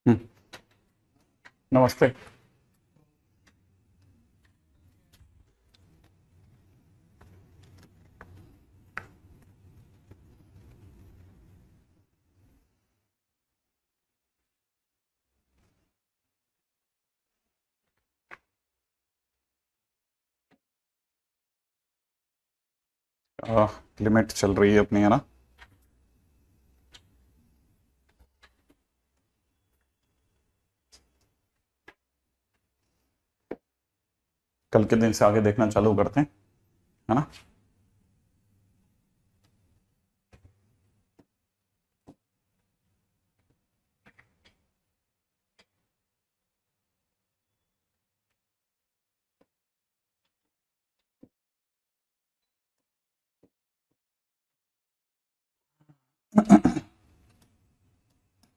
हम्म, नमस्ते। लिमिट चल रही है अपनी, है ना। कल के दिन से आगे देखना चालू करते हैं, है ना।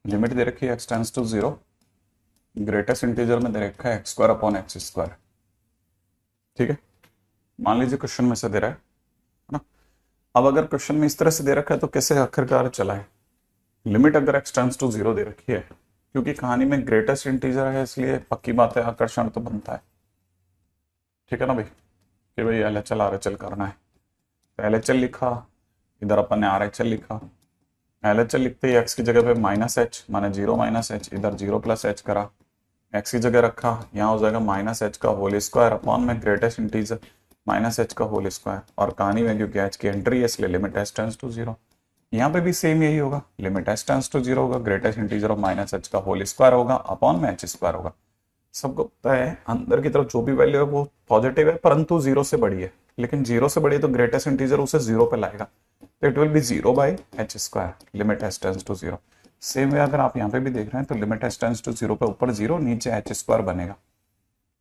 लिमिट दे रखी है x tends to zero, greatest integer में दे रखा है x square upon x square. ठीक है, मान लीजिए क्वेश्चन में से दे रहा है ना। अब अगर क्वेश्चन में इस तरह से दे रखा है तो कैसे आखिरकार चलाएं। लिमिट अगर एक्स टेंस टू जीरो दे रखी है, क्योंकि कहानी में ग्रेटेस्ट इंटीजर है इसलिए पक्की बात है आकर्षण तो बनता है। ठीक है ना भाई, कि भाई L H L R H L करना है तो एल एच एल लिखा, इधर अपन ने आर एच एल लिखा। एल एच एल लिखते ही एक्स की जगह पे माइनस एच माने जीरो माइनस एच, इधर जीरो प्लस एच करा, एक्स की जगह रखा, यहाँ हो जाएगा माइनस एच का होल स्क्वायर अपॉन में ग्रेटेस्ट इंटीजर माइनस एच का होल स्क्वायर। और कहानी में क्योंकि एच की एंट्री है इसलिए limit h tends to zero. यहाँ पे भी सेम यही होगा, limit h tends to zero होगा, greatest integer of minus h का होल स्क्वायर होगा अपॉन में एच स्क्वायर होगा। सबको पता है अंदर की तरफ जो भी वैल्यू है वो पॉजिटिव है परंतु जीरो से बड़ी है, लेकिन जीरो से बड़ी है तो ग्रेटेस्ट इंटीजर उसे जीरो पे लाएगा, तो it will be zero by h square limit h tends to zero. Same way अगर आप यहाँ पे भी देख रहे हैं तो limit h tends to zero पे ऊपर जीरो नीचे एच स्क्वायर बनेगा।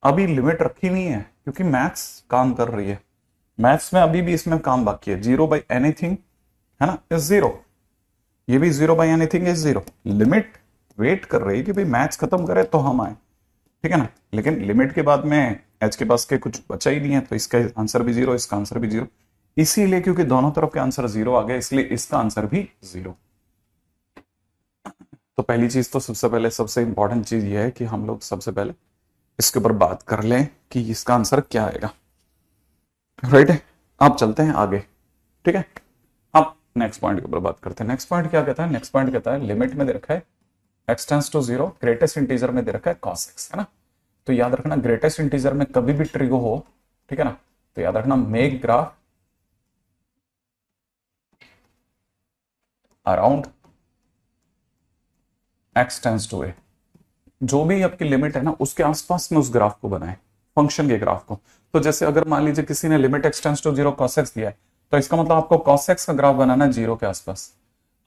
अभी लिमिट रखी नहीं है क्योंकि मैथ्स काम कर रही है, मैथ्स में अभी भी इसमें काम बाकी है। जीरो बाई एनीथिंग, है ना, इज जीरो। ये भी zero by anything is zero. Limit wait कर रही है कि भाई मैथ्स खत्म करे तो हम आए, ठीक है ना। लेकिन लिमिट के बाद में एच के पास के कुछ बचा ही नहीं है तो इसका आंसर भी जीरो, इसका आंसर भी जीरो। इसीलिए क्योंकि दोनों तरफ के आंसर जीरो आ गए इसलिए इसका आंसर भी जीरो। तो पहली चीज तो सबसे पहले सबसे इंपॉर्टेंट चीज ये है कि हम लोग सबसे पहले इसके ऊपर बात कर लें कि इसका आंसर क्या आएगा। राइट है, अब चलते हैं आगे। ठीक है, अब नेक्स्ट पॉइंट के ऊपर बात करते हैं। नेक्स्ट पॉइंट क्या कहता है, नेक्स्ट पॉइंट कहता है लिमिट में दे रखा है x tends to zero, greatest integer में दे रखा है cos x, है ना। तो याद रखना ग्रेटेस्ट इंटीजर में कभी भी ट्रिगो हो, ठीक है ना, तो याद रखना make graph around x tends to a. जो भी आपकी लिमिट है ना उसके आसपास में उस ग्राफ को बनाए, फंक्शन के ग्राफ को। तो जैसे अगर मान लीजिए किसी ने limit x tends to zero cos x दिया है तो इसका मतलब आपको cos x का ग्राफ बनाना है जीरो के आसपास।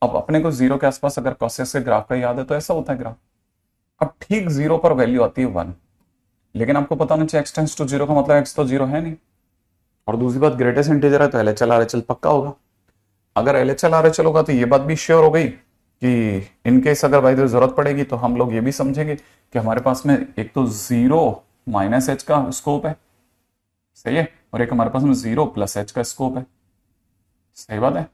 अब अपने को जीरो के आसपास अगर cos x के ग्राफ का याद है तो ऐसा होता है ग्राफ। अब ठीक जीरो पर वैल्यू आती है वन, लेकिन आपको पता होना चाहिए एक्स टेंस टू जीरो का मतलब एक्स तो जीरो है नहीं। और दूसरी बात ग्रेटेस्ट इंटीजर है तो एलएचएल आरएचएल पक्का होगा। अगर एलएचएल आरएचएल होगा तो ये बात भी श्योर हो गई कि इनकेस अगर भाई जरूरत पड़ेगी तो हम लोग ये भी समझेंगे कि हमारे पास में एक तो जीरो माइनस एच का स्कोप है, सही है, और एक हमारे पास में जीरो प्लस एच का स्कोप है। सही बात है।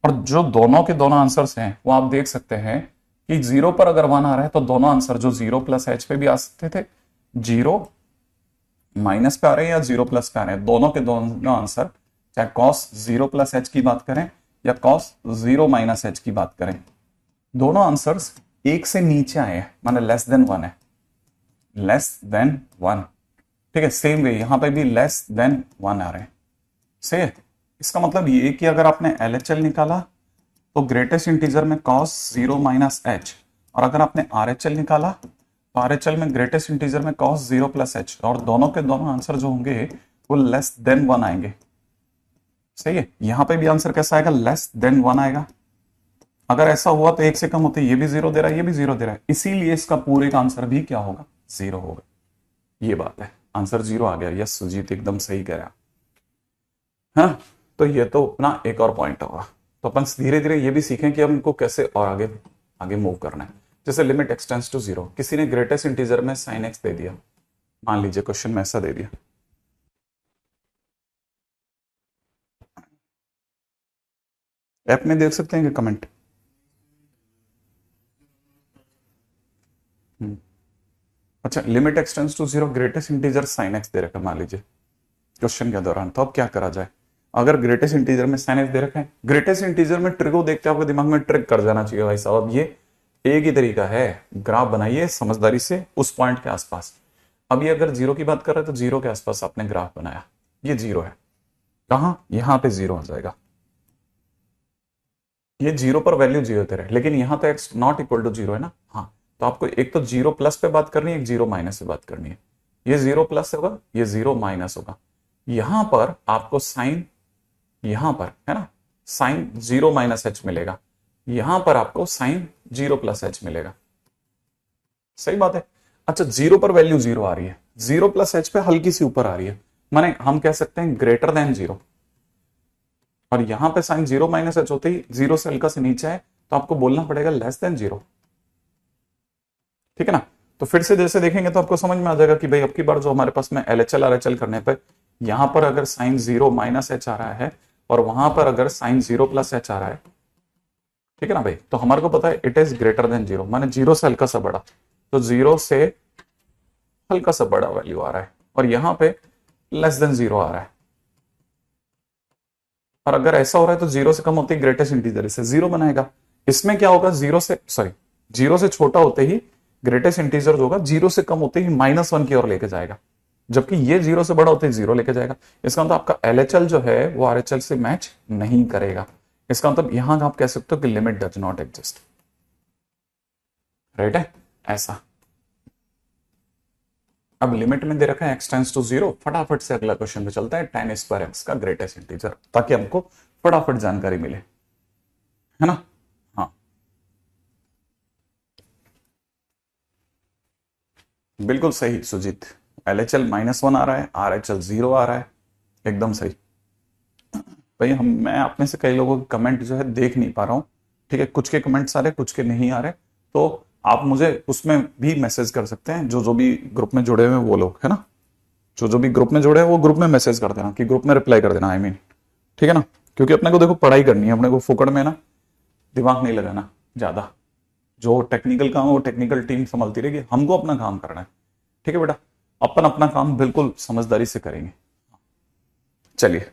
और जो दोनों के दोनों आंसर्स हैं वो आप देख सकते हैं कि जीरो पर अगर वन आ रहा है तो दोनों आंसर जो जीरो प्लस एच पे भी आ सकते थे, जीरो माइनस पे आ रहे हैं या जीरो प्लस पे आ रहे हैं, दोनों के दोनों आंसर, चाहे कॉस जीरो प्लस एच की बात करें या कॉस जीरो माइनस एच की बात करें, दोनों आंसर्स एक से नीचे आए हैं, माने लेस देन वन है, लेस देन वन। ठीक है, सेम वे यहां पे भी लेस देन वन आ रहे हैं। सही है, इसका मतलब ये कि अगर आपने एलएचएल निकाला तो ग्रेटेस्ट इंटीजर में कॉस जीरो माइनस एच, और अगर आपने आरएचएल निकाला तो आरएचएल में ग्रेटेस्ट इंटीजर में कॉस जीरो प्लस एच, और दोनों के दोनों आंसर जो होंगे वो लेस देन वन आएंगे। सही है, यहां पे भी आंसर कैसा आएगा, लेस देन वन आएगा। अगर ऐसा हुआ तो एक से कम होते, ये भी जीरो दे रहा है ये भी जीरो दे रहा है, इसीलिए इसका पूरे का आंसर भी क्या होगा, जीरो होगा। ये बात है, आंसर जीरो आ गया। यस सुजीत एकदम सही कह रहा। हाँ, तो ये तो अपना एक और पॉइंट होगा। तो अपन धीरे धीरे ये भी सीखें कि हम इनको कैसे और आगे आगे मूव करना है। जैसे limit x tends to zero, किसी ने ग्रेटेस्ट इंटीजर में साइन एक्स दे दिया, मान लीजिए क्वेश्चन में ऐसा दे दिया। ऐप में देख सकते हैं कि कमेंट। हम्म। अच्छा, limit x tends to zero, greatest integer sine x दे रखा मान लीजिए क्वेश्चन के दौरान, तो अब क्या करा जाए? अगर ग्रेटेस्ट इंटीजर में साइन एक्स दे रखा है, ग्रेटेस्ट इंटीजर में ट्रिक को देखते आपके दिमाग में ट्रिक कर जाना चाहिए भाई साहब। ये एक ही तरीका है, ग्राफ बनाइए समझदारी से उस पॉइंट के आसपास। अब ये अगर जीरो की बात कर रहे हैं तो जीरो के आसपास आपने ग्राफ बनाया, ये जीरो है, कहां? यहां पे जीरो आ जाएगा। ये जीरो पर वैल्यू जीरो दे रहे हैं, लेकिन यहां तो x not equal to zero है ना। हाँ, तो आपको एक तो जीरो प्लस पे बात करनी है, एक जीरो माइनस पे बात करनी है। ये जीरो प्लस होगा, ये जीरो माइनस होगा। यहां पर आपको साइन, यहां पर है ना साइन जीरो माइनस एच मिलेगा, यहां पर आपको साइन जीरो प्लस एच मिलेगा। सही बात है। अच्छा, जीरो पर वैल्यू जीरो आ रही है, जीरो प्लस एच पे हल्की सी ऊपर आ रही है, माने हम कह सकते हैं ग्रेटर देन जीरो। और यहां पे साइन जीरो माइनस एच होते ही जीरो से हल्का से नीचे है, तो आपको बोलना पड़ेगा लेस देन जीरो। ठीक है ना? तो फिर से जैसे देखेंगे तो आपको समझ में आ जाएगा कि भाई अब की बार जो हमारे पास में एलएचएल आरएचएल करने पे यहां पर अगर साइन जीरो माइनस एच आ रहा है और वहां पर अगर साइन जीरो प्लस एच आ रहा है, ठीक है ना भाई, तो हमारे को पता है it is greater than zero, माने जीरो से हल्का सा बड़ा, तो जीरो से हल्का सा बड़ा वैल्यू आ रहा है, और यहां पे लेस देन जीरो आ रहा है। और अगर ऐसा हो रहा है तो जीरो से कम होते ही ग्रेटेस्ट इंटीजर इसे जीरो बनाएगा। इसमें क्या होगा, जीरो से सॉरी जीरो से छोटा होते ही ग्रेटेस्ट इंटीजर जो होगा जीरो से कम होते ही माइनस वन की ओर लेके जाएगा, जबकि ये जीरो से बड़ा होते ही जीरो लेके जाएगा। इसका मतलब आपका एलएचएल जो है वो आरएचएल से मैच नहीं करेगा। इसका मतलब यहां आप कह सकते हो कि limit does not exist. Right है ऐसा। अब लिमिट में दे रखा है एक्स टेंड्स टू जीरो, फटाफट से अगला क्वेश्चन पे चलता है, tan स्क्वायर एक्स का ग्रेटेस्ट इंटीजर, ताकि हमको फटाफट जानकारी मिले, है ना? हाँ, बिल्कुल सही सुजीत। एलएचएल माइनस वन आ रहा है, आरएचएल जीरो आ रहा है, एकदम सही। भाई मैं आप में से कई लोगों के कमेंट जो है देख नहीं पा रहा हूँ, ठीक है, कुछ के कमेंट्स आ रहे, कुछ के नहीं आ रहे, तो आप मुझे उसमें भी मैसेज कर सकते हैं, जो जो भी ग्रुप में जुड़े हुए हैं वो लोग, है ना, जो जो भी ग्रुप में जुड़े हैं वो ग्रुप में मैसेज कर देना, कि ग्रुप में रिप्लाई कर देना, आई मीन, ठीक है ना? क्योंकि अपने को देखो पढ़ाई करनी है, अपने को फोकट में ना दिमाग नहीं लगाना ज्यादा। जो टेक्निकल काम है वो टेक्निकल टीम संभालती रहेगी, हमको अपना काम करना है। ठीक है बेटा, अपन अपना काम बिल्कुल समझदारी से करेंगे। चलिए,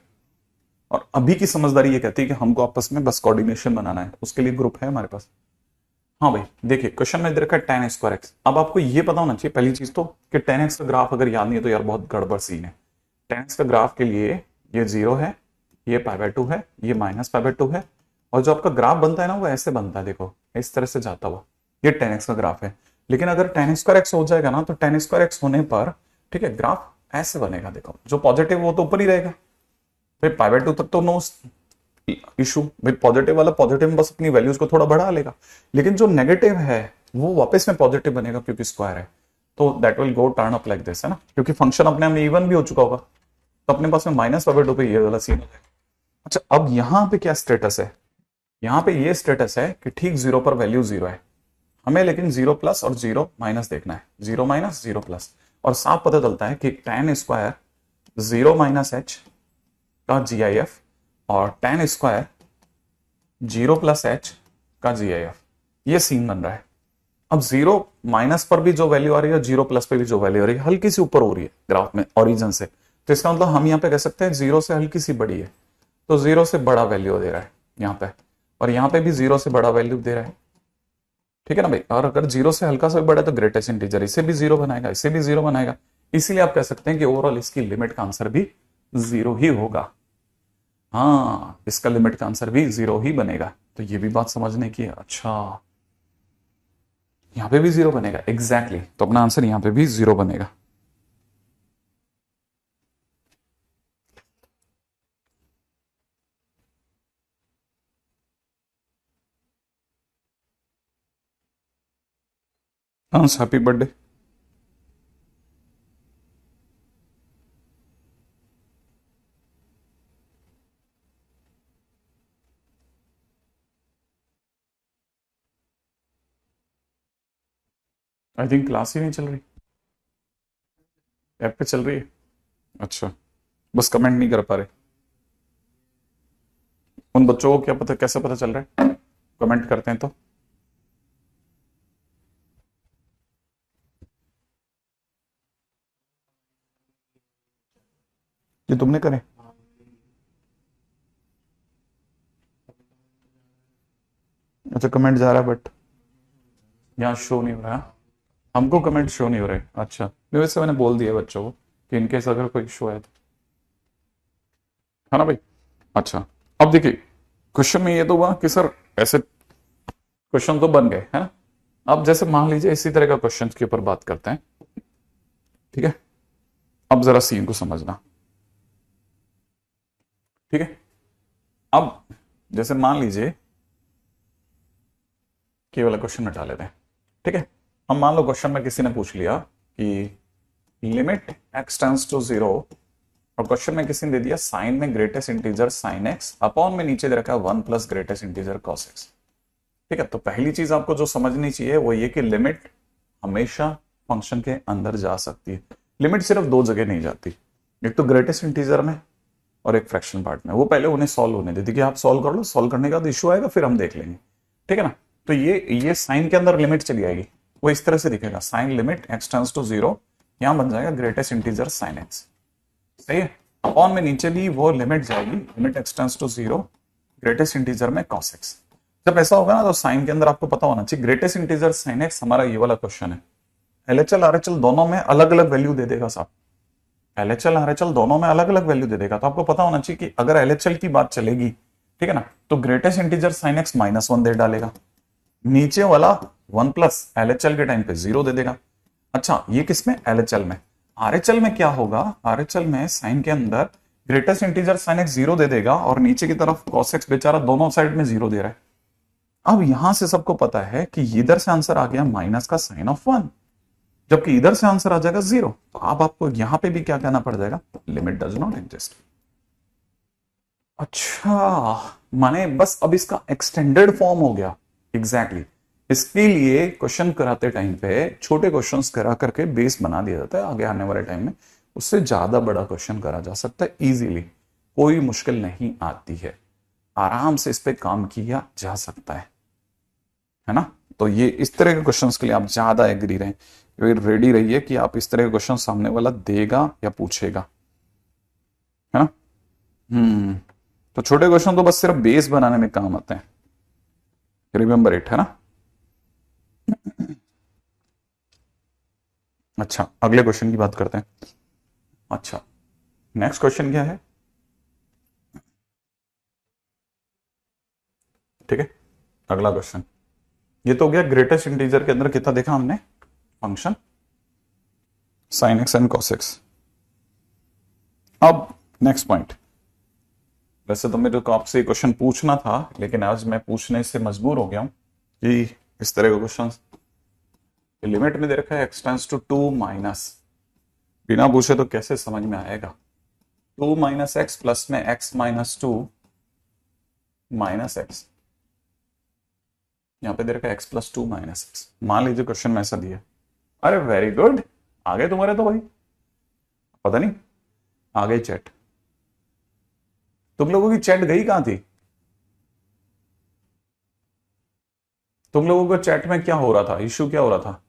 और अभी की समझदारी ये कहती है कि हमको आपस में बस कोऑर्डिनेशन बनाना है, उसके लिए ग्रुप है हमारे पास। हाँ भाई, देखिए क्वेश्चन में दे रखा है tan स्क्वायर एक्स। अब आपको ये पता होना चाहिए पहली चीज तो कि tan एक्स का ग्राफ अगर याद नहीं है तो यार बहुत गड़बड़ सीन है। tan एक्स का ग्राफ के लिए ये जीरो है, ये π/2 है, ये -π/2 है, और जो आपका ग्राफ बनता है ना वो ऐसे बनता है, देखो इस तरह से जाता हुआ, ये tan एक्स का ग्राफ है। लेकिन अगर tan स्क्वायर एक्स हो जाएगा ना, तो tan स्क्वायर एक्स होने पर ठीक है ग्राफ ऐसे बनेगा, देखो जो पॉजिटिव वो तो ऊपर ही रहेगा भाई, π/2 तक तो नो इशू भाई, पॉजिटिव वाला पॉजिटिव में बस अपनी वैल्यूज को थोड़ा बढ़ा लेगा, लेकिन जो नेगेटिव है वो वापस में पॉजिटिव बनेगा क्योंकि स्क्वायर है, तो that will go turn up like this, है ना, क्योंकि फंक्शन अपने में इवन भी हो चुका होगा, तो अपने पास में -π/2 पे ये वाला सीन है। अच्छा, अब यहां पे क्या स्टेटस है? यहां पे ये स्टेटस है कि ठीक जीरो पर वैल्यू जीरो है, हमें लेकिन जीरो प्लस और जीरो माइनस देखना है, जीरो माइनस जीरो प्लस, और साफ पता चलता है कि tan square zero minus h का GIF और tan square zero plus H का GIF, ये सीन बन रहा है। अब जीरो माइनस पर भी जो वैल्यू आ रही है, जीरो प्लस पे भी जो वैल्यू आ रही है, हल्की सी ऊपर हो रही है ग्राफ में ओरिजिन से, तो इसका मतलब हम यहाँ पे कह सकते हैं जीरो से हल्की सी बड़ी है, तो जीरो से बड़ा वैल्यू दे रहा है यहाँ पे, और यहाँ पे भी जीरो से बड़ा वैल्यू दे रहा है। ठीक है ना भाई, और अगर जीरो से हल्का सा भी बड़ा है तो ग्रेटेस्ट इंटीजर इसे भी जीरो बनाएगा, इसे भी जीरो बनाएगा, इसीलिए आप कह सकते हैं कि ओवरऑल इसकी लिमिट का आंसर भी जीरो ही होगा। हाँ, इसका लिमिट का आंसर भी जीरो ही बनेगा, तो ये भी बात समझने की है। अच्छा, यहां पे भी जीरो बनेगा, एग्जैक्टली तो अपना आंसर यहां पे भी जीरो बनेगा। हंस happy birthday. I think class ही नहीं चल रही, ऐप पे चल रही है। अच्छा, बस कमेंट नहीं कर पा रहे, उन बच्चों को क्या पता, कैसे पता चल रहा है कमेंट करते हैं तो? ये तुमने करे? अच्छा, कमेंट जा रहा है बट यहाँ शो नहीं हो रहा है। हमको कमेंट शो नहीं हो रहे। अच्छा, नहीं वैसे मैंने बोल दिया बच्चों को कि इनकेस अगर कोई इशू है तो, है ना भाई। अच्छा, अब देखिए क्वेश्चन में ये तो हुआ कि सर ऐसे क्वेश्चन तो बन गए, है ना। अब जैसे मान लीजिए इसी तरह का क्वेश्चन के ऊपर बात करते हैं, ठीक है। अब जरा सीन को समझना, ठीक है। अब जैसे मान लीजिए कि वाला क्वेश्चन हटा लेते हैं, ठीक है। अब मान लो क्वेश्चन में किसी ने पूछ लिया कि लिमिट x टेंड्स टू 0, और क्वेश्चन में किसी ने दे दिया साइन में greatest integer sine x upon में नीचे दे रखा है 1 plus greatest integer cos x, ठीक है। तो पहली चीज आपको जो समझनी चाहिए वो ये कि लिमिट हमेशा फंक्शन के अंदर जा सकती है। लिमिट सिर्फ दो जगह नहीं जाती, एक तो ग्रेटेस्ट इंटीजर में और एक फ्रैक्शन पार्ट में। वो पहले उन्हें सॉल्व होने देती कि आप सॉल्व कर लो, सॉल्व करने के बाद इशू आएगा फिर हम देख लेंगे, ठीक है ना। तो ये साइन के अंदर लिमिट चली आएगी, वो इस तरह से दिखेगा, sine limit x tends to 0, यहां बन जाएगा ग्रेटेस्ट इंटीजर साइन x, सही है। अपॉन में नीचे भी वो लिमिट जाएगी, limit x tends to 0 greatest integer में cos x। जब ऐसा होगा ना तो साइन के अंदर आपको पता होना चाहिए ग्रेटेस्ट इंटीजर साइन x हमारा ये वाला क्वेश्चन है। LHL RHL दोनों में अलग अलग वैल्यू दे देगा साहब, LHL RHL दोनों में अलग अलग वैल्यू दे देगा। तो आपको पता होना चाहिए कि अगर LHL की बात चलेगी, ठीक है ना, तो ग्रेटेस्ट इंटीजर साइन x -1 दे डालेगा, नीचे वाला 1 प्लस LHL के टाइम पे 0 दे देगा। अच्छा, ये किसमें? LHL में। RHL में क्या होगा? RHL में साइन के अंदर ग्रेटेस्ट इंटीजर साइन x 0 दे देगा और नीचे की तरफ cos x बेचारा दोनों साइड में 0 दे रहा है। अब यहां से सबको पता है कि इधर से आंसर आ गया माइनस का साइन ऑफ 1, जबकि इधर से आंसर आ जाएगा 0। तो अब आपको यहां पे भी क्या कहना पड़ जाएगा? Limit does not exist. अच्छा, माने बस अब इसका एक्सटेंडेड फॉर्म हो गया। एग्जैक्टली इसके लिए क्वेश्चन कराते टाइम पे छोटे क्वेश्चंस करा करके बेस बना दिया जाता है, आगे आने वाले टाइम में उससे ज्यादा बड़ा क्वेश्चन करा जा सकता है इजीली, कोई मुश्किल नहीं आती है, आराम से इस पे काम किया जा सकता है ना। तो ये इस तरह के क्वेश्चंस के लिए आप ज्यादा एग्री रहें, रेडी रहिए कि आप इस तरह के क्वेश्चन सामने वाला देगा या पूछेगा, है ना। तो छोटे क्वेश्चन तो बस सिर्फ बेस बनाने में काम आते हैं, रिमेंबर इट, है ना। अच्छा, अगले क्वेश्चन की बात करते हैं। अच्छा, नेक्स्ट क्वेश्चन क्या है, ठीक है। अगला क्वेश्चन ये तो हो गया ग्रेटेस्ट इंटीजर के अंदर कितना देखा हमने, function sine x and cos x. अब नेक्स्ट पॉइंट, वैसे तो मेरे को आपसे क्वेश्चन पूछना था लेकिन आज मैं पूछने से मजबूर हो गया हूं कि इस तरह का क्वेश्चन लिमिट में दे रखा है x टेंड्स टू 2 माइनस, बिना पूछे तो कैसे समझ में आएगा, 2 माइनस एक्स प्लस में x माइनस 2 माइनस एक्स, यहां पे दे रखा है x प्लस 2 माइनस एक्स। मान लीजिए क्वेश्चन में ऐसा दिया, अरे वेरी गुड, आगे तुम्हारे तो भाई पता नहीं, आ गई चैट। तुम लोगों की चैट गई कहां थी? तुम लोगों को चैट में क्या हो रहा था, इश्यू क्या हो रहा था?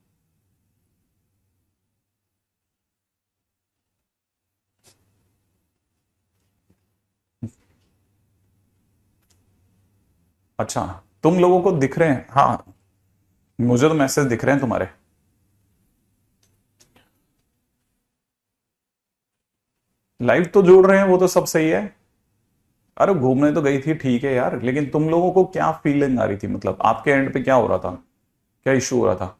अच्छा, तुम लोगों को दिख रहे हैं, हाँ मुझे तो मैसेज दिख रहे हैं तुम्हारे। लाइव तो जोड़ रहे हैं, वो तो सब सही है। अरे घूमने तो गई थी ठीक है यार, लेकिन तुम लोगों को क्या फीलिंग आ रही थी, मतलब आपके एंड पे क्या हो रहा था, क्या इशू हो रहा था?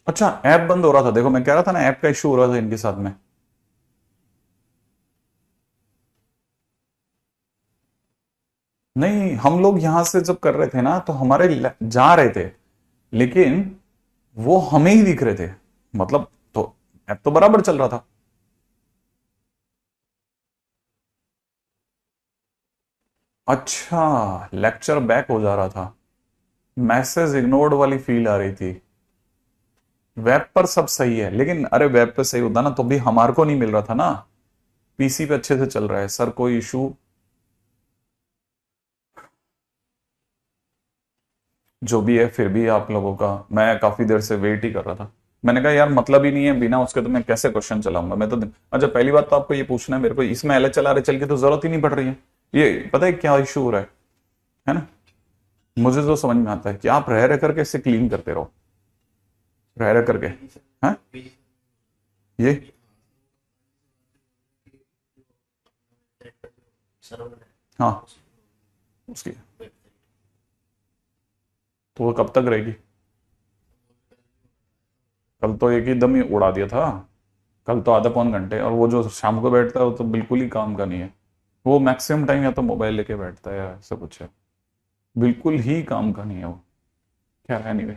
अच्छा, ऐप बंद हो रहा था, देखो मैं कह रहा था ना ऐप का इशू हो रहा था इनके साथ में। नहीं, हम लोग यहां से जब कर रहे थे ना तो हमारे जा रहे थे, लेकिन वो हमें ही दिख रहे थे, मतलब तो ऐप तो बराबर चल रहा था। अच्छा, लेक्चर बैक हो जा रहा था, मैसेज इग्नोर्ड वाली फील आ रही थी। वेब पर सब सही है, लेकिन अरे वेब पे सही होता ना तो भी हमारे को नहीं मिल रहा था ना, पीसी पे अच्छे से चल रहा है सर, कोई इशू। जो भी है, फिर भी आप लोगों का, मैं काफी देर से वेट ही कर रहा था। मैंने कहा यार मतलब ही नहीं है, बिना उसके तो मैं कैसे क्वेश्चन चलाऊंगा मैं तो। अच्छा पहली बात तो आपको ये पूछना है मेरे को, इसमें एलएचएल आरएचएल की तो जरूरत ही नहीं पड़ रही है। ये पता है क्या इशू हो रहा है ना? मुझे तो समझ में आता है कि आप रह रह करके इसे क्लीन करते रहो, रह रह करके। हाँ ये हाँ उसकी, तो वो कब तक रहेगी? कल तो एक ही दम ही उड़ा दिया था। कल तो आधा पौन घंटे, और वो जो शाम को बैठता है वो तो बिल्कुल ही काम का नहीं है। वो मैक्सिमम टाइम या तो मोबाइल लेके बैठता है या ऐसा कुछ है, बिल्कुल ही काम का नहीं है वो। क्या है नहीं?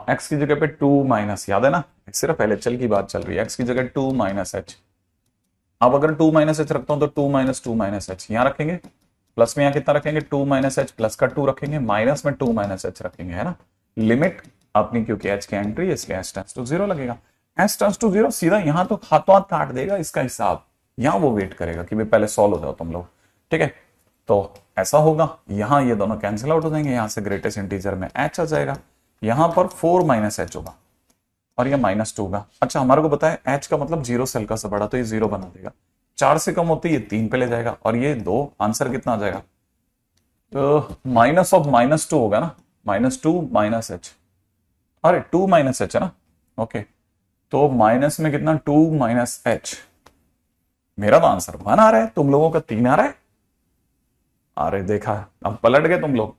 एक्स की जगह पे टू माइनस, याद है ना? सिर्फ एलएचएल की बात चल रही है, एक्स की जगह टू माइनस एच। अब अगर टू माइनस एच रखता हूं तो टू माइनस एच यहां रखेंगे, प्लस में यहां कितना रखेंगे? टू माइनस एच प्लस का टू रखेंगे, माइनस में टू माइनस एच रखेंगे, है ना? लिमिट अपनी, क्योंकि एच की एंट्री है इसलिए एच टेंस टू जीरो लगेगा। एच टेंस टू जीरो सीधा यहां तो हाथों हाथ काट देगा इसका हिसाब। यहां वो वेट करेगा कि भाई पहले सॉल्व हो जाओ तुम लोग, ठीक है? तो ऐसा होगा, यहां ये दोनों कैंसिल आउट हो जाएंगे, यहां से ग्रेटेस्ट इंटीजर में एच आ जाएगा, यहां पर फोर माइनस एच होगा और ये माइनस टू होगा। अच्छा हमारे को बताया एच का मतलब जीरो से हल्का सा बड़ा, तो ये जीरो बना देगा। चार से कम होती है ये तीन पे ले जाएगा, और ये दो, आंसर कितना आ जाएगा? तो माइनस ऑफ माइनस टू होगा ना, माइनस टू माइनस एच, अरे टू माइनस एच है ना, ओके। तो माइनस में कितना? Two minus h. मेरा तो आंसर वन आ रहा है, तुम लोगों का तीन आ रहा है। अरे देखा, अब पलट गए तुम लोग।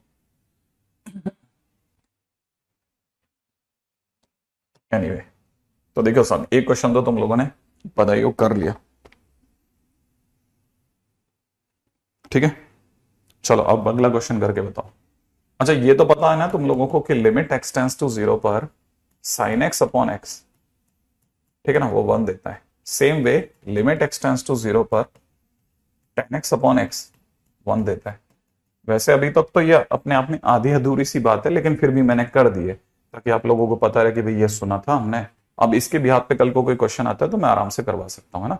एनीवे तो देखो सब, एक क्वेश्चन तो तुम लोगों ने पता ही वो कर लिया, ठीक है? चलो अब अगला क्वेश्चन करके बताओ। अच्छा ये तो पता है ना तुम लोगों को कि limit x tends to zero पर साइन एक्स अपॉन एक्स, ठीक है ना, वो वन देता है। Same way limit x tends to zero पर tan x upon x one देता है। वैसे अभी तक तो ये अपने आप में आधी अधूरी सी बात है, लेकिन फिर भी मैंने कर दी है ताकि आप लोगों को पता रहे कि भाई ये सुना था हमने। अब इसके बिहाफ पे कल को कोई क्वेश्चन आता है तो मैं आराम से करवा सकता हूं, है ना?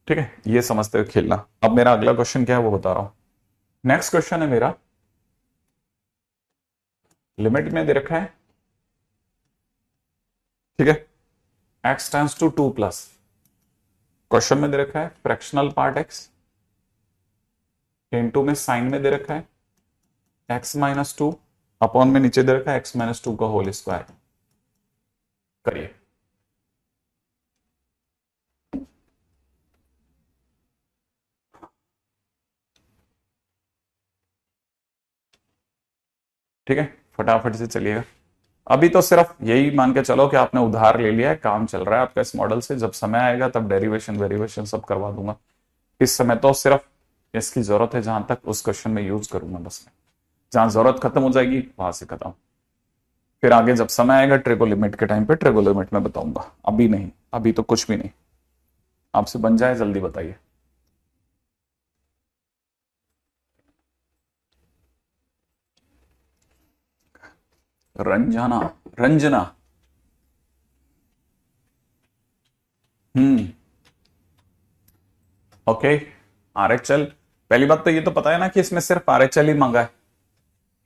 ठीक है, ये समझते हुए खेलना। अब मेरा अगला क्वेश्चन क्या है वो बता रहा हूं। नेक्स्ट क्वेश्चन है मेरा, लिमिट में दे रखा है, ठीक है, x tends to two plus, question में दे रखा है फ्रैक्शनल पार्ट एक्स, इनटू में साइन में दे रखा है एक्स माइनस टू, अपॉन में नीचे दे रखा है एक्स माइनस टू का होल स्क्वायर। करिए। ठीक है, फटाफट से चलिएगा। अभी तो सिर्फ यही मान के चलो कि आपने उधार ले लिया है, काम चल रहा है आपका इस मॉडल से, जब समय आएगा तब डेरिवेशन वेरिएशन सब करवा दूंगा। इस समय तो सिर्फ इसकी जरूरत है, जहां तक उस क्वेश्चन में यूज करूंगा बस मैं। जहां जरूरत खत्म हो जाएगी वहां से खत्म। फिर आगे जब समय आएगा ट्रिगो लिमिट के टाइम पे ट्रिगो लिमिट में बताऊंगा, अभी नहीं, अभी तो कुछ भी नहीं। आपसे बन जाए जल्दी बताइए। रंजना, रंजना। हम्म, ओके। आरएचएल, पहली बात तो ये तो पता है ना कि इसमें सिर्फ आरएचएल ही मांगा है,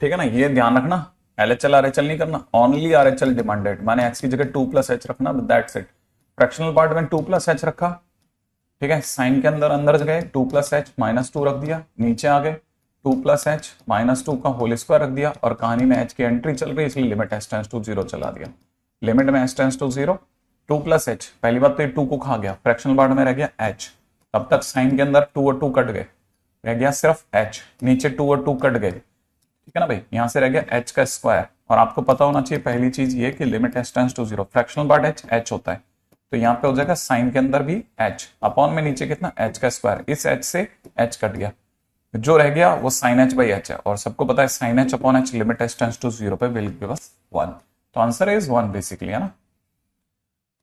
ठीक है ना, ये ध्यान रखना। एलएचएल आरएचएल नहीं करना, ओनली आरएचएल डिमांडेड, माने एक्स की जगह टू प्लस एच रखना, दैट्स इट। फ्रैक्शनल पार्ट में टू प्लस एच रखा, ठीक है, साइन के अंदर अंदर गए, to plus H minus two रख दिया, नीचे आ गए to plus H minus two का होल स्क्वायर रख दिया, और कहानी में एच की एंट्री चल रही है इसलिए limit h tends to zero चला दिया। लिमिट में h tends to zero, two plus h, पहली बात तो ये टू को खा गया, फ्रैक्शनल पार्ट में रह गया एच, तब तक साइन के अंदर टू और टू कट गए, रह गया सिर्फ एच, नीचे टू और टू कट गए, ठीक है ना भाई, यहां से रह गया एच का स्क्वायर। और आपको पता होना चाहिए पहली चीज ये कि limit h tends to zero, fractional part h h होता है, तो यहाँ पे हो जाएगा साइन के अंदर भी एच, अपॉन में नीचे कितना? एच का स्क्वायर, इस एच से एच कट गया, जो रह गया वो साइन एच बाई एच है, और सबको पता है sine h upon h limit h tends to zero पे विल गिव अस वन, तो आंसर इज वन बेसिकली, है ना?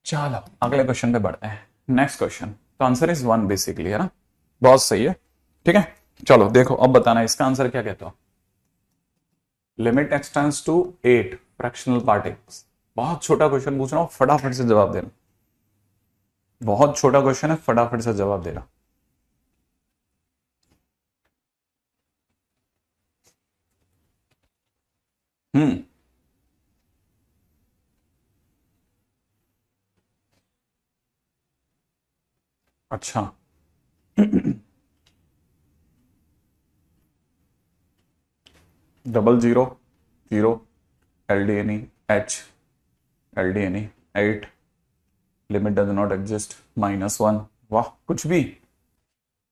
चलो अगले क्वेश्चन पे बढ़ते हैं। नेक्स्ट क्वेश्चन, तो आंसर इज वन बेसिकली, है ना? बहुत सही है, ठीक है। चलो देखो अब बताना इसका आंसर क्या कहते हो। Limit x tends to eight fractional part x, बहुत छोटा क्वेश्चन पूछ रहा हूं, फटाफट से जवाब देना, बहुत छोटा क्वेश्चन है, फटाफट से जवाब देना। हम्म। अच्छा। Double zero, zero, L D N E, H, L D N E, eight, limit does not exist, -1। वाह, कुछ भी।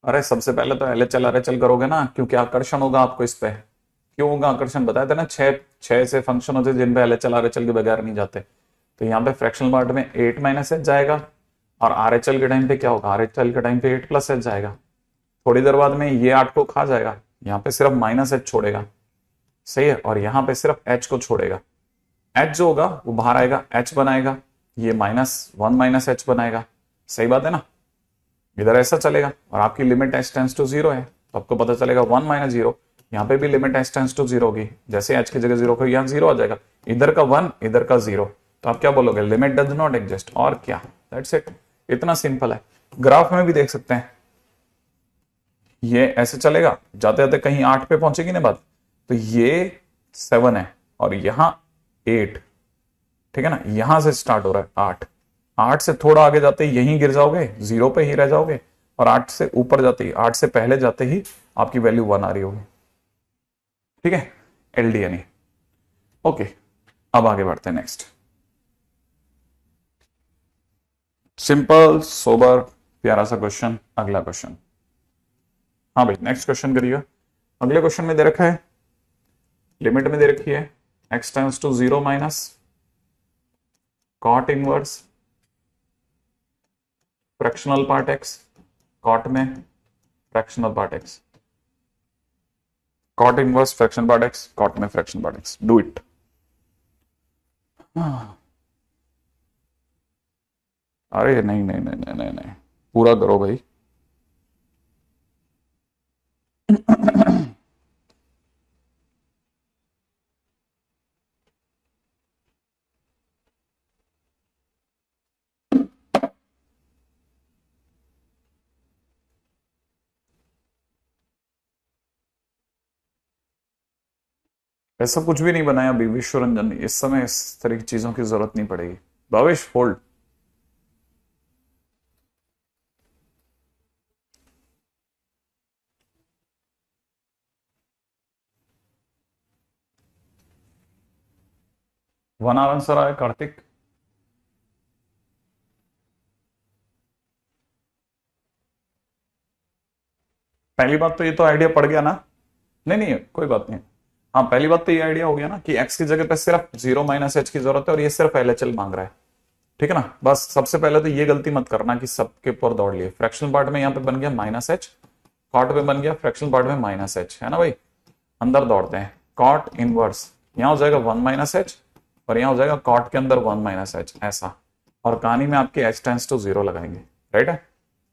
अरे सबसे पहले तो एलएचएल आरएचएल करोगे ना, क्योंकि आकर्षण होगा आपको इस पे। क्यों होगा आकर्षण, बताया था ना, छह छह से फंक्शन होते हैं जिन पे एलएचएल आरएचएल के बगैर नहीं जाते। तो यहाँ पे फ्रैक्शनल पार्ट में 8 -h जाएगा, और आरएचएल के टाइम पे क्या होगा, आरएचएल के टाइम पे 8 + h जाएगा। थोड़ी देर बाद में ये 8 को खा जाएगा, यहाँ पे सिर्फ -h छोड़ेगा, सही है, और यहाँ पे सिर्फ h को छोड़ेगा। h जो होगा वो बाहर आएगा, h बनाएगा, ये -1 -h बनाएगा, सही बात है ना। इधर ऐसा चलेगा, और आपकी लिमिट h टेंड्स टू 0 है, तो आपको पता चलेगा 1 - 0। यहाँ पे भी लिमिट h टेंड्स टू 0 होगी, जैसे h की जगह 0 को यहाँ 0 आ जाएगा, इधर का 1 इधर का 0, तो आप क्या बोलोगे, लिमिट डज नॉट एग्जिस्ट, और क्या, दैट्स इट। इतना सिंपल है। ग्राफ में भी देख सकते हैं, ये ऐसे चलेगा, जाते जाते कहीं 8 पे पहुंचेगी ना बात, तो ये 7 है और यहां 8, ठीक है ना, यहां से स्टार्ट हो रहा है 8, 8 से थोड़ा आगे जाते ही यहीं गिर जाओगे, 0 पे ही रह जाओगे, और 8 से ऊपर जाते ही, 8 से पहले जाते ही आपकी वैल्यू 1 आ रही होगी, ठीक है, एलडीएनई। ओके, अब आगे बढ़ते हैं नेक्स्ट। सिंपल सोबर प्यारा सा क्वेश्चन, अगला क्वेश्चन। हाँ भाई, नेक्स्ट क्वेश्चन करिएगा। अगले क्वेश्चन में दे रखा है, लिमिट में दे रखी है x tends to 0 minus cot inverse fractional part x, cot में fractional part x, cot inverse fraction part x, cot में fraction part x, do it. अरे नहीं नहीं नहीं नहीं नहीं नहीं, पूरा करो भाई। ऐसा कुछ भी नहीं बनाया अभी विश्व रंजन, इस समय इस तरह की चीजों की जरूरत नहीं पड़ेगी। भावेश होल्ड। वन आंसर आया कार्तिक। पहली बात तो ये तो आइडिया पड़ गया ना, नहीं नहीं कोई बात नहीं। हाँ, पहली बात तो ये आइडिया हो गया ना कि x की जगह पे सिर्फ 0 -h की जरूरत है, और ये सिर्फ एलएचएल मांग रहा है, ठीक है ना। बस सबसे पहले तो ये गलती मत करना कि सबके ऊपर दौड़ लिए। फ्रैक्शनल पार्ट में यहाँ पे बन गया -h, कॉट पे बन गया फ्रैक्शनल पार्ट में -h, है ना भाई। अंदर दौड़ते हैं, कॉट इनवर्स यहाँ हो जाएगा 1 -h, और यहाँ हो जाएगा कॉट के अंदर 1 -h, ऐसा। और कहानी में आपके h टेंड्स टू 0 लगाएंगे, राइट है।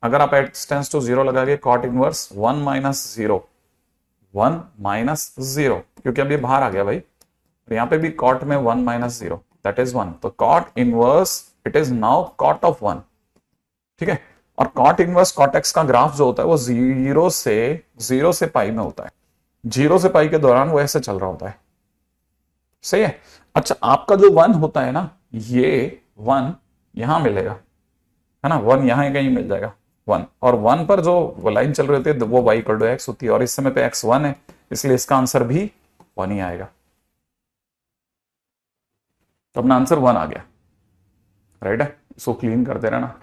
अगर आप h टेंड्स टू 0 लगाएंगे, कॉट इनवर्स 1 - 0, 1 - 0, क्योंकि अब ये बाहर आ गया भाई, और यहाँ पे भी कॉट में 1 - 0, दैट इज 1, तो cot inverse it is now cot of 1, ठीक है। और कॉट इनवर्स कॉट एक्स का ग्राफ जो होता है वो 0 से पाई में होता है, 0 से पाई के दौरान वो ऐसे चल रहा होता है, सही है। अच्छा, आपका जो 1 होता है ना, ये 1 यहां मिलेगा, है ना, 1 यहां कहीं मिल जाएगा 1, और 1 पर जो लाइन चल रही होती है वो y = x होती है, और इस समय पे x 1 है, इसलिए इसका आंसर भी 1 ही आएगा। तो अपना आंसर 1 आ गया, राइट है। इसको क्लीन करते रहना,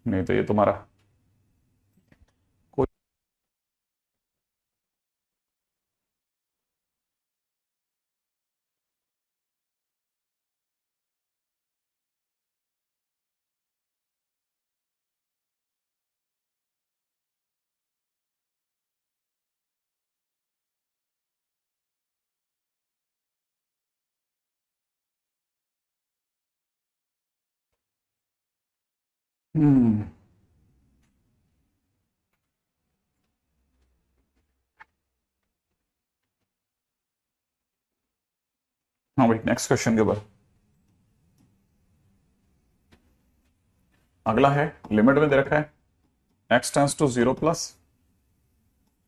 नहीं तो ये तुम्हारा कोई। हम्म। हाँ भाई, नेक्स्ट क्वेश्चन के ऊपर अगला है, लिमिट में दे रखा है x टेंड्स टू 0 प्लस,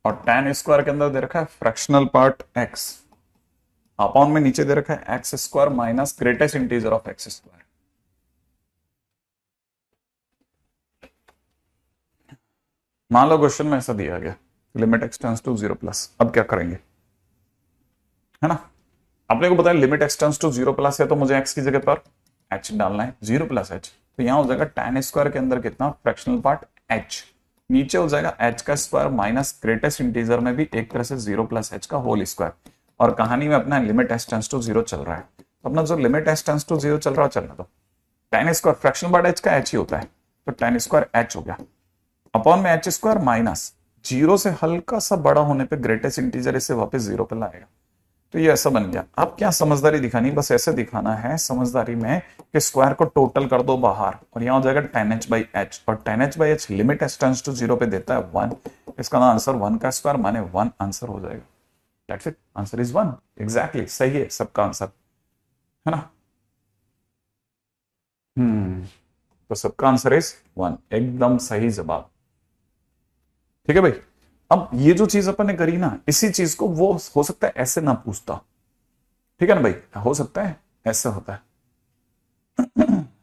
और tan स्क्वायर के अंदर दे रखा है फ्रैक्शनल पार्ट x, अपॉन में नीचे दे रखा है x square minus greatest integer of x square. मान लो क्वेश्चन में ऐसा दिया गया limit x tends to 0 plus, अब क्या करेंगे, है ना। अपने को पता है limit x tends to 0 plus है तो मुझे एक्स की जगह पर एच डालना है, 0 प्लस एच, तो यहां हो जाएगा tan स्क्वायर के अंदर कितना फ्रैक्शनल पार्ट एच, नीचे हो जाएगा एच का स्क्वायर माइनस ग्रेटेस्ट इंटीजर में भी एक तरह से 0 प्लस एच का होल स्क्वायर, और कहानी में अपना लिमिट एक्स टेंड्स टू 0 चल रहा है, तो अपना जो लिमिट एक्स टेंड्स टू 0 चल रहा है चलना दो, tan square fractional part H का एच ही होता है, तो tan स्क्वायर एच हो गया अपॉन में एच स्क्वायर माइनस 0 से हल्का सा बड़ा होने पे ग्रेटेस्ट इंटीजर इसे वापस 0 पे लाएगा, तो ये ऐसा बन गया। अब क्या समझदारी दिखानी, बस ऐसे दिखाना है समझदारी में कि स्क्वायर को टोटल कर दो बाहर, और यहां हो जाएगा tan h बाई एच, और tan h by h limit h tends to 0 पे देता है 1, इसका आंसर 1 का स्क्वायर माने 1 आंसर हो जाएगा। That's it, answer is 1। Exactly सही है सबका आंसर, है ना। तो सबका आंसर इज 1, एकदम सही जवाब। ठीक है भाई, अब ये जो चीज अपन ने करी ना, इसी चीज को वो हो सकता है ऐसे ना पूछता, ठीक है ना भाई, हो सकता है ऐसे होता है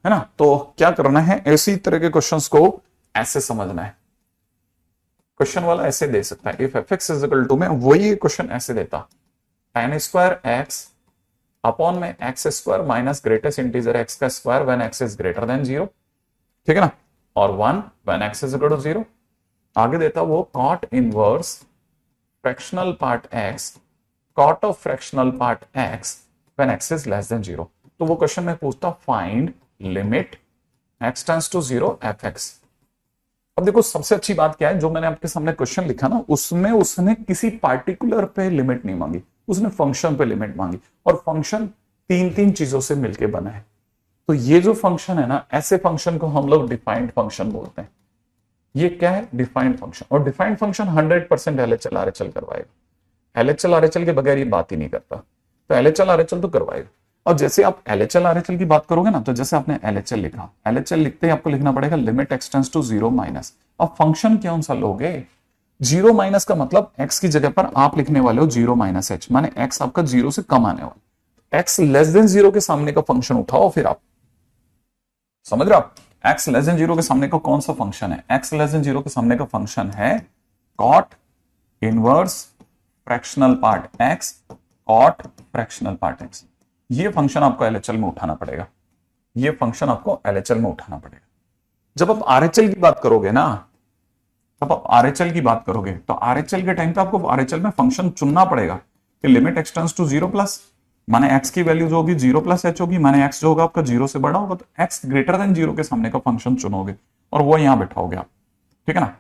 ना। तो क्या करना है, इसी तरह के क्वेश्चंस को ऐसे समझना है। क्वेश्चन वाला ऐसे दे सकता है, if f x is equal to में वही क्वेश्चन ऐसे देता tan स्क्वायर एक्स अपॉन में x square minus greatest integer x का square when x is greater than 0, ठीक है ना, और 1 when x is equal to 0। आगे देता वो cot inverse fractional part x cot of fractional part x when x is less than 0। तो वो क्वेश्चन में पूछता find limit x tends to 0 fx। अब देखो सबसे अच्छी बात क्या है, जो मैंने आपके सामने क्वेश्चन लिखा ना, उसमें उसने किसी पार्टिकुलर पे लिमिट नहीं मांगी, उसने फंक्शन पे लिमिट मांगी, और फंक्शन तीन चीजों से मिलकर बना है। तो ये जो फंक्शन है ना, ऐसे फंक्शन को हम लोग डिफाइंड फंक्शन बोलते हैं। ये क्या है, डिफाइंड फंक्शन, और डिफाइंड फंक्शन 100% एलएचएल आरएचएल करवाएगा, एलएचएल आरएचएल के बगैर ये बात ही नहीं करता, तो एलएचएल आरएचएल तो करवाएगा। और जैसे आप एलएचएल आरएचएल की बात करोगे ना, तो जैसे आपने एलएचएल लिखा, एलएचएल लिखते ही आपको लिखना पड़ेगा limit x tends to 0 minus. अब फंक्शन कौन सा लोगे, 0 माइनस का मतलब एक्स की जगह पर आप लिखने वाले हो 0 माइनस एच, माने एक्स आपका 0 से कम आने वाला, एक्स लेस देन 0 के सामने का फंक्शन उठाओ, फिर आप समझ रहे हो, आप x लेस देन 0 के सामने का कौन सा फंक्शन है, x लेस देन 0 के सामने का फंक्शन है cot inverse fractional part x cot fractional part x। ये फंक्शन आपको एलएचएल में उठाना पड़ेगा, ये फंक्शन आपको एलएचएल में उठाना पड़ेगा। जब आप आरएचएल की बात करोगे ना, तब आप आरएचएल की बात करोगे तो आरएचएल के टाइम पे आपको आरएचएल में फंक्शन चुनना पड़ेगा कि limit x tends to 0 plus, माने x की वैल्यू जो होगी 0 प्लस एच होगी, माने x जो होगा आपका 0 से बड़ा होगा, तो x ग्रेटर देन 0 के सामने का फंक्शन चुनोगे और वो यहां बैठाओगे आप, ठीक है ना।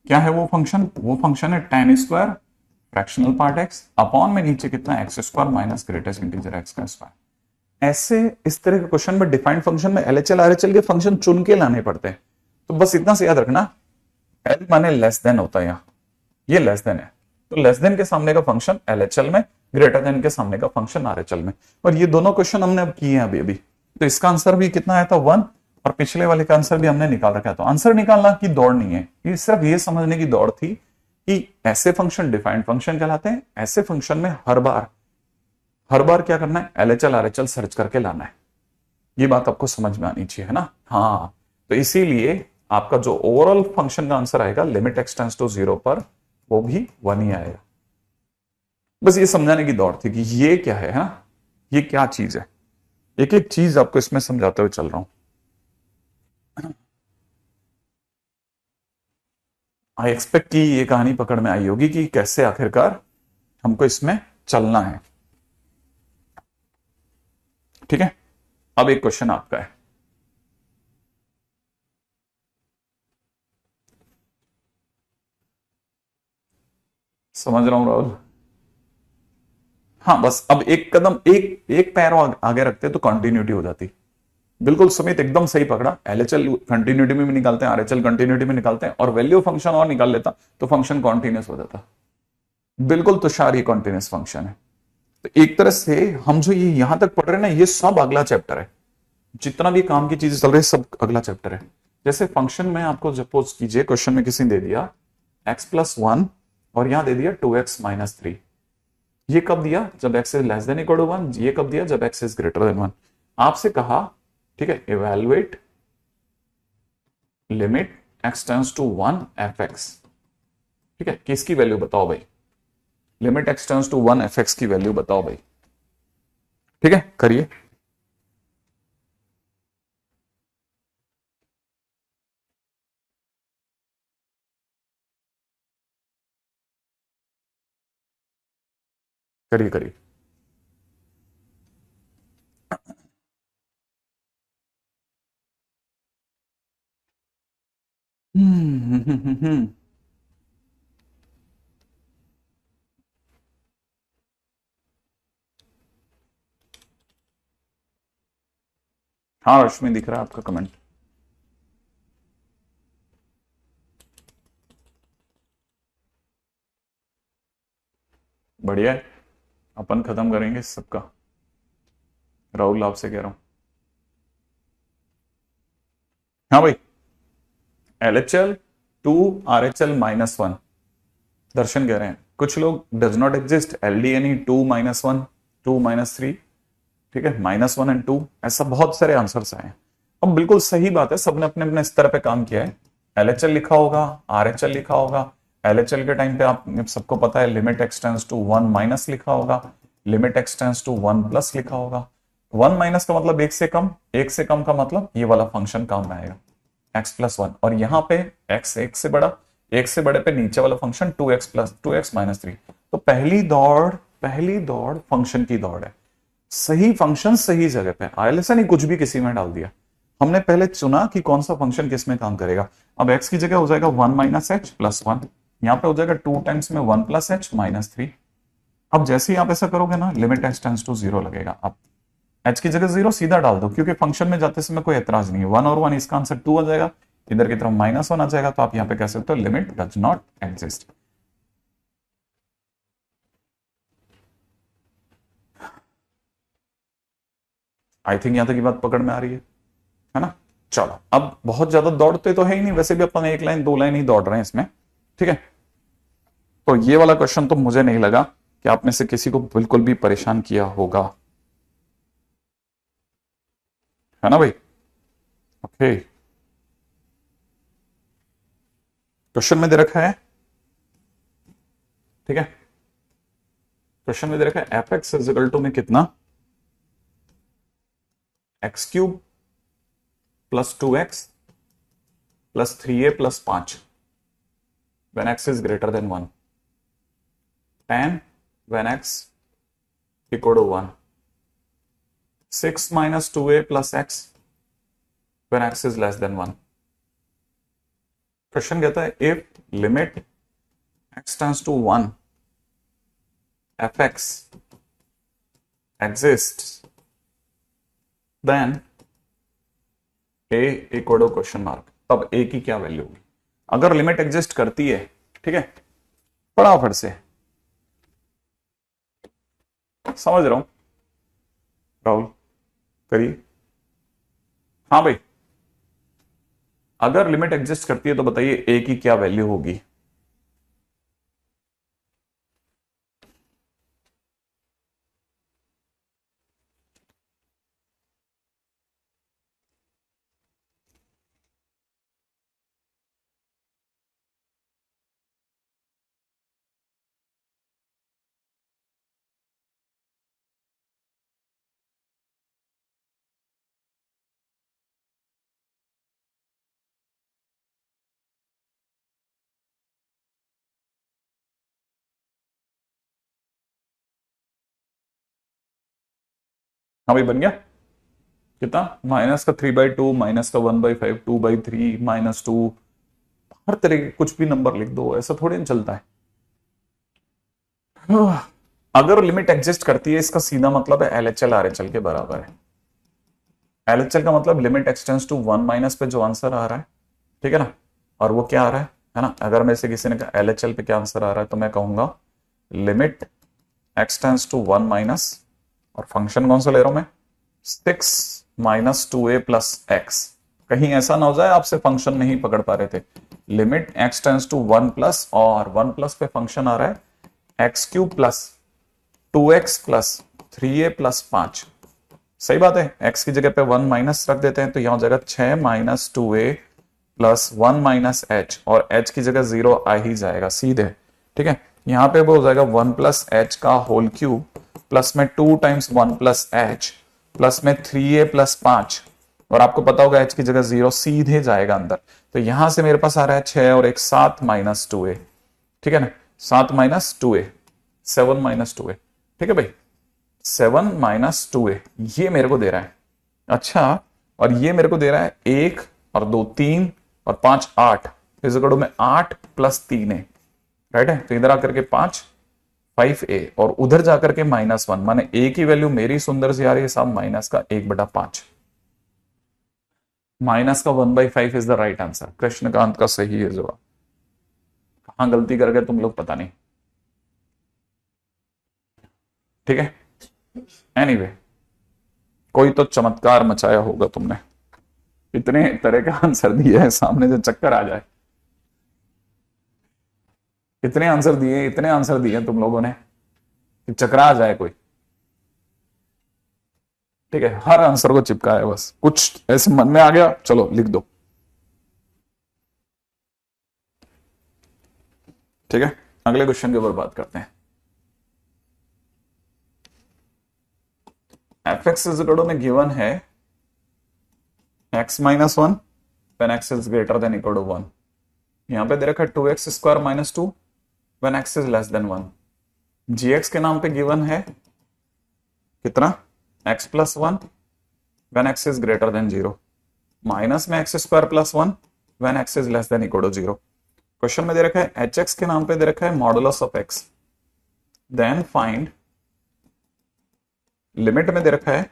क्या है वो फंक्शन, वो फंक्शन है tan square fractional part x upon में नीचे कितना x square minus greatest integer x का स्क्वायर। ऐसे इस तरह के क्वेश्चन में डिफाइंड फंक्शन में एलएचएल आरएचएल के फंक्शन चुन के लाने पड़ते हैं। तो बस इतना से याद रखना, एल माने लेस देन होता है, यहाँ ये लेस देन है, तो लेस देन के सामने का फंक्शन एलएचएल में, ग्रेटर देन के सामने का फंक्शन आरएचएल में। और ये दोनों क्वेश्चन हमने अब किए हैं अभी, तो इसका आंसर भी कितना आया था 1, और पिछले वाले का आंसर भी हमने निकाल रखा है। तो आंसर निकालना की दौड़ नहीं है, ये सिर्फ ये समझने की दौड़ थी कि ऐसे फंक्शन डिफाइंड फंक्शन कहलाते हैं, ऐसे फंक्शन में हर बार क्या करना है, एलएचएल आरएचएल सर्च करके लाना है। ये बात आपको समझ में आनी चाहिए, है ना। हाँ, तो इसीलिए आपका जो ओवरऑल फंक्शन का आंसर आएगा लिमिट एक्स टेंड्स टू 0 पर, वो भी 1 ही आएगा। बस ये समझाने की दौड़ थी कि ये क्या है ना, ये क्या चीज है, एक एक चीज आपको इसमें समझाते हुए चल रहा हूं। आई एक्सपेक्ट कि ये कहानी पकड़ में आई होगी कि कैसे आखिरकार हमको इसमें चलना है, ठीक है। अब एक क्वेश्चन आपका है, समझ रहा हूं राहुल। हाँ, बस अब एक कदम एक पैर आगे रखते तो कंटिन्यूटी हो जाती। बिल्कुल सुमित, एकदम सही पकड़ा। एलएचएल कंटिन्यूटी में भी निकालते हैं, आरएचएल कंटिन्यूटी में निकालते हैं, और वैल्यू फंक्शन और निकाल लेता तो फंक्शन कॉन्टिन्यूस हो जाता। बिल्कुल तुषार, ये कॉन्टिन्यूस फंक्शन है। तो एक तरह से हम जो ये यहां तक पढ़ रहे हैं ना, ये सब अगला चैप्टर है, जितना भी काम की चीजें चल रही है सब अगला चैप्टर है। जैसे फंक्शन में आपको सपोज कीजिए क्वेश्चन में किसी ने दे दिया x+1 और यहां दे दिया 2x - 3, ये कब दिया? जब x is less than equal to 1। ये कब दिया? जब एक्स इज ग्रेटर देन 1। आपसे कहा, ठीक है, evaluate limit x tends to 1 f x, ठीक है, किसकी वैल्यू बताओ भाई? Limit x tends to 1 f x की वैल्यू बताओ भाई। ठीक है, करिए। करिए करिए। हाँ रश्मि, दिख रहा है आपका कमेंट। बढ़िया है, अपन खत्म करेंगे सबका। राहुल आपसे कह रहा हूं। हाँ भाई, LHL टू RHL -1। दर्शन कह रहे हैं कुछ लोग डज नॉट एग्जिस्ट LDNE 2-1 2-3, ठीक है, -1 एंड 2, ऐसा बहुत सारे आंसर्स आए हैं। अब बिल्कुल सही बात है, सबने अपने अपने स्तर पे काम किया है। LHL लिखा होगा, RHL लिखा होगा। LHL के टाइम पे आप सबको पता है limit x tends to 1 minus लिखा होगा, limit x tends to 1 plus लिखा होगा। 1 माइनस का मतलब एक से कम, एक से कम का मतलब ये वाला फंक्शन काम में आएगा x+1, और यहां पे x एक से बड़ा, एक से बड़े पे नीचे वाला फंक्शन 2x तो पहली दौड़ फंक्शन की दौड़ है। सही फंक्शन सही जगह पे आया, ऐसा नहीं कुछ भी किसी में डाल दिया। हमने पहले चुना कि कौन सा फंक्शन किस में काम करेगा। अब x की जगह हो जाएगा 1 - h + 1, यहां पे हो जाएगा 2 टाइम्स में 1 + h -3। अब जैसे ही आप ऐसा करोगे ना, लिमिट h टेंड्स टू 0 लगेगा। अब h की जगह 0 सीधा डाल दो, क्योंकि फंक्शन में जाते समय कोई एतराज नहीं है। 1 और 1, इसका आंसर 2 आ जाएगा, इधर की तरफ -1 आ जाएगा, तो आप यहां पे कह सकते हो limit does not exist. I think यहां तक की बात पकड़ में आ रही है ना? चलो, अब बहुत ज्यादा दौड़ते तो है ही नहीं, वैसे भी अपन 1 लाइन 2 लाइन ही दौड़ रहे हैं इसमें, ठीक है। तो ये वाला क्वेश्चन तो मुझे नहीं लगा कि आप में से किसी को बिल्कुल भी परेशान किया होगा, है ना भाई? ओके, क्वेश्चन में दे रखा है, ठीक है, क्वेश्चन में दे रखा है f(x) में कितना, x³ + 2x + 3a + 5 when x is greater than 1, 10 when x equal to 1, 6 - 2a + x when x is less than 1। Question कहता है if limit x tends to 1 fx exists then a equal to question mark, तब a की क्या value होगी? अगर limit exist करती है, ठीक है, फटाफट से समझ रहा हूं राहुल, करिए। हाँ भाई, अगर लिमिट एग्जिस्ट करती है तो बताइए a की क्या वैल्यू होगी? हाँ भाई, बन गया कितना? माइनस का 3/2, माइनस का 1/5, 2/3, -2, हर तरह के कुछ भी नंबर लिख दो, ऐसा थोड़ी ना चलता है। अगर लिमिट एग्जिस्ट करती है, इसका सीधा मतलब है LHL RHL के बराबर है। LHL का मतलब limit x tends to 1 minus पे जो आंसर आ रहा है, ठीक है ना, और वो क्या आ रहा है ना? अगर में से किसी ने कहा LHL पे क्या आंसर आ रहा है, तो मैं कहूंगा limit x tends to 1 minus, और फंक्शन कौन सा ले रहा हूं मैं? 6 - 2a + x। कहीं ऐसा ना हो जाए आपसे फंक्शन नहीं पकड़ पा रहे थे। Limit x tends to 1 plus, और 1 प्लस पे फंक्शन आ रहा है x³ plus 2x plus 3a plus 5, सही बात है। x की जगह पे 1 माइनस रख देते हैं तो यहां हो जाएगा 6 minus 2a plus 1 minus h, और h की जगह 0 आ ही जाएगा सीधे, ठीक है। यहां पे वो हो जाएगा 1 प्लस h का होल क्यूब प्लस में 2 टाइम्स 1 प्लस h प्लस में 3a प्लस 5, और आपको पता होगा h की जगह 0 सीधे जाएगा अंदर, तो यहां से मेरे पास आ रहा है 6 और एक 7 माइनस 2a, ठीक है ना। 7 माइनस 2a, 7 माइनस 2a, ठीक है भाई। 7 माइनस 2a ये मेरे को दे रहा है, अच्छा, और ये मेरे को दे रहा है 1 और 2 3 और 5 8, इस इक्वल में 8 प्लस 3a, राइट है। तो इधर आकर के 5a और उधर जाकर के -1, माने a की वैल्यू मेरी सुंदर सी आ रही है साहब माइनस का 1/5, माइनस का 1/5 is the right answer. Krishnakant का सही है जवाब। कहां गलती कर गए तुम लोग पता नहीं, ठीक है। एनीवे कोई तो चमत्कार मचाया होगा तुमने, इतने तरह का आंसर दिया है सामने से चक्कर आ जाए। इतने आंसर दिए तुम लोगों ने कि चकरा जाए कोई, ठीक है। हर आंसर को चिपका है, बस कुछ ऐसे मन में आ गया चलो लिख दो, ठीक है। अगले क्वेश्चन के ऊपर बात करते हैं। fx इज इक्वल टू में गिवन है x minus 1 when x is greater than equal to 1, यहां पे दे रखा है 2x square minus 2 when x is less than 1। gx के नाम पे गिवन है कितना, x plus 1 when x is greater than 0, minus में x square plus 1 when x is less than equal to 0। Question में दे रखा है hx के नाम पे दे रखा है modulus of x, then find, limit में दे रखा है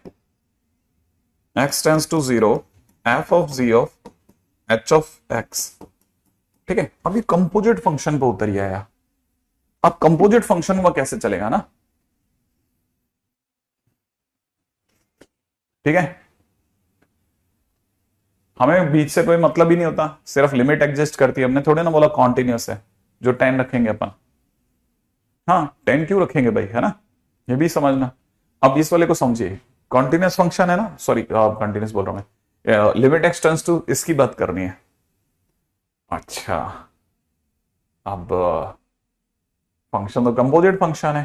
x tends to 0 f of g of h of x, ठीक है। अभी कंपोजिट फंक्शन पे उतरिए आया, अब कंपोजिट फंक्शन हुआ कैसे चलेगा ना, ठीक है। हमें बीच से कोई मतलब ही नहीं होता, सिर्फ लिमिट एग्जिस्ट करती है। हमने थोड़े ना बोला कॉन्टिन्यूस है जो 10 रखेंगे अपन, हाँ 10 क्यों रखेंगे भाई, है ना, ये भी समझना। अब इस वाले को समझिए, कॉन्टिन्यूस फंक्शन है ना, सॉरी कॉन्टिन्यूस बोल रहा हूं मैं, लिमिट एक्स टेंड्स टू, इसकी बात करनी है। अच्छा अब फंक्शन तो कंपोजिट फंक्शन है,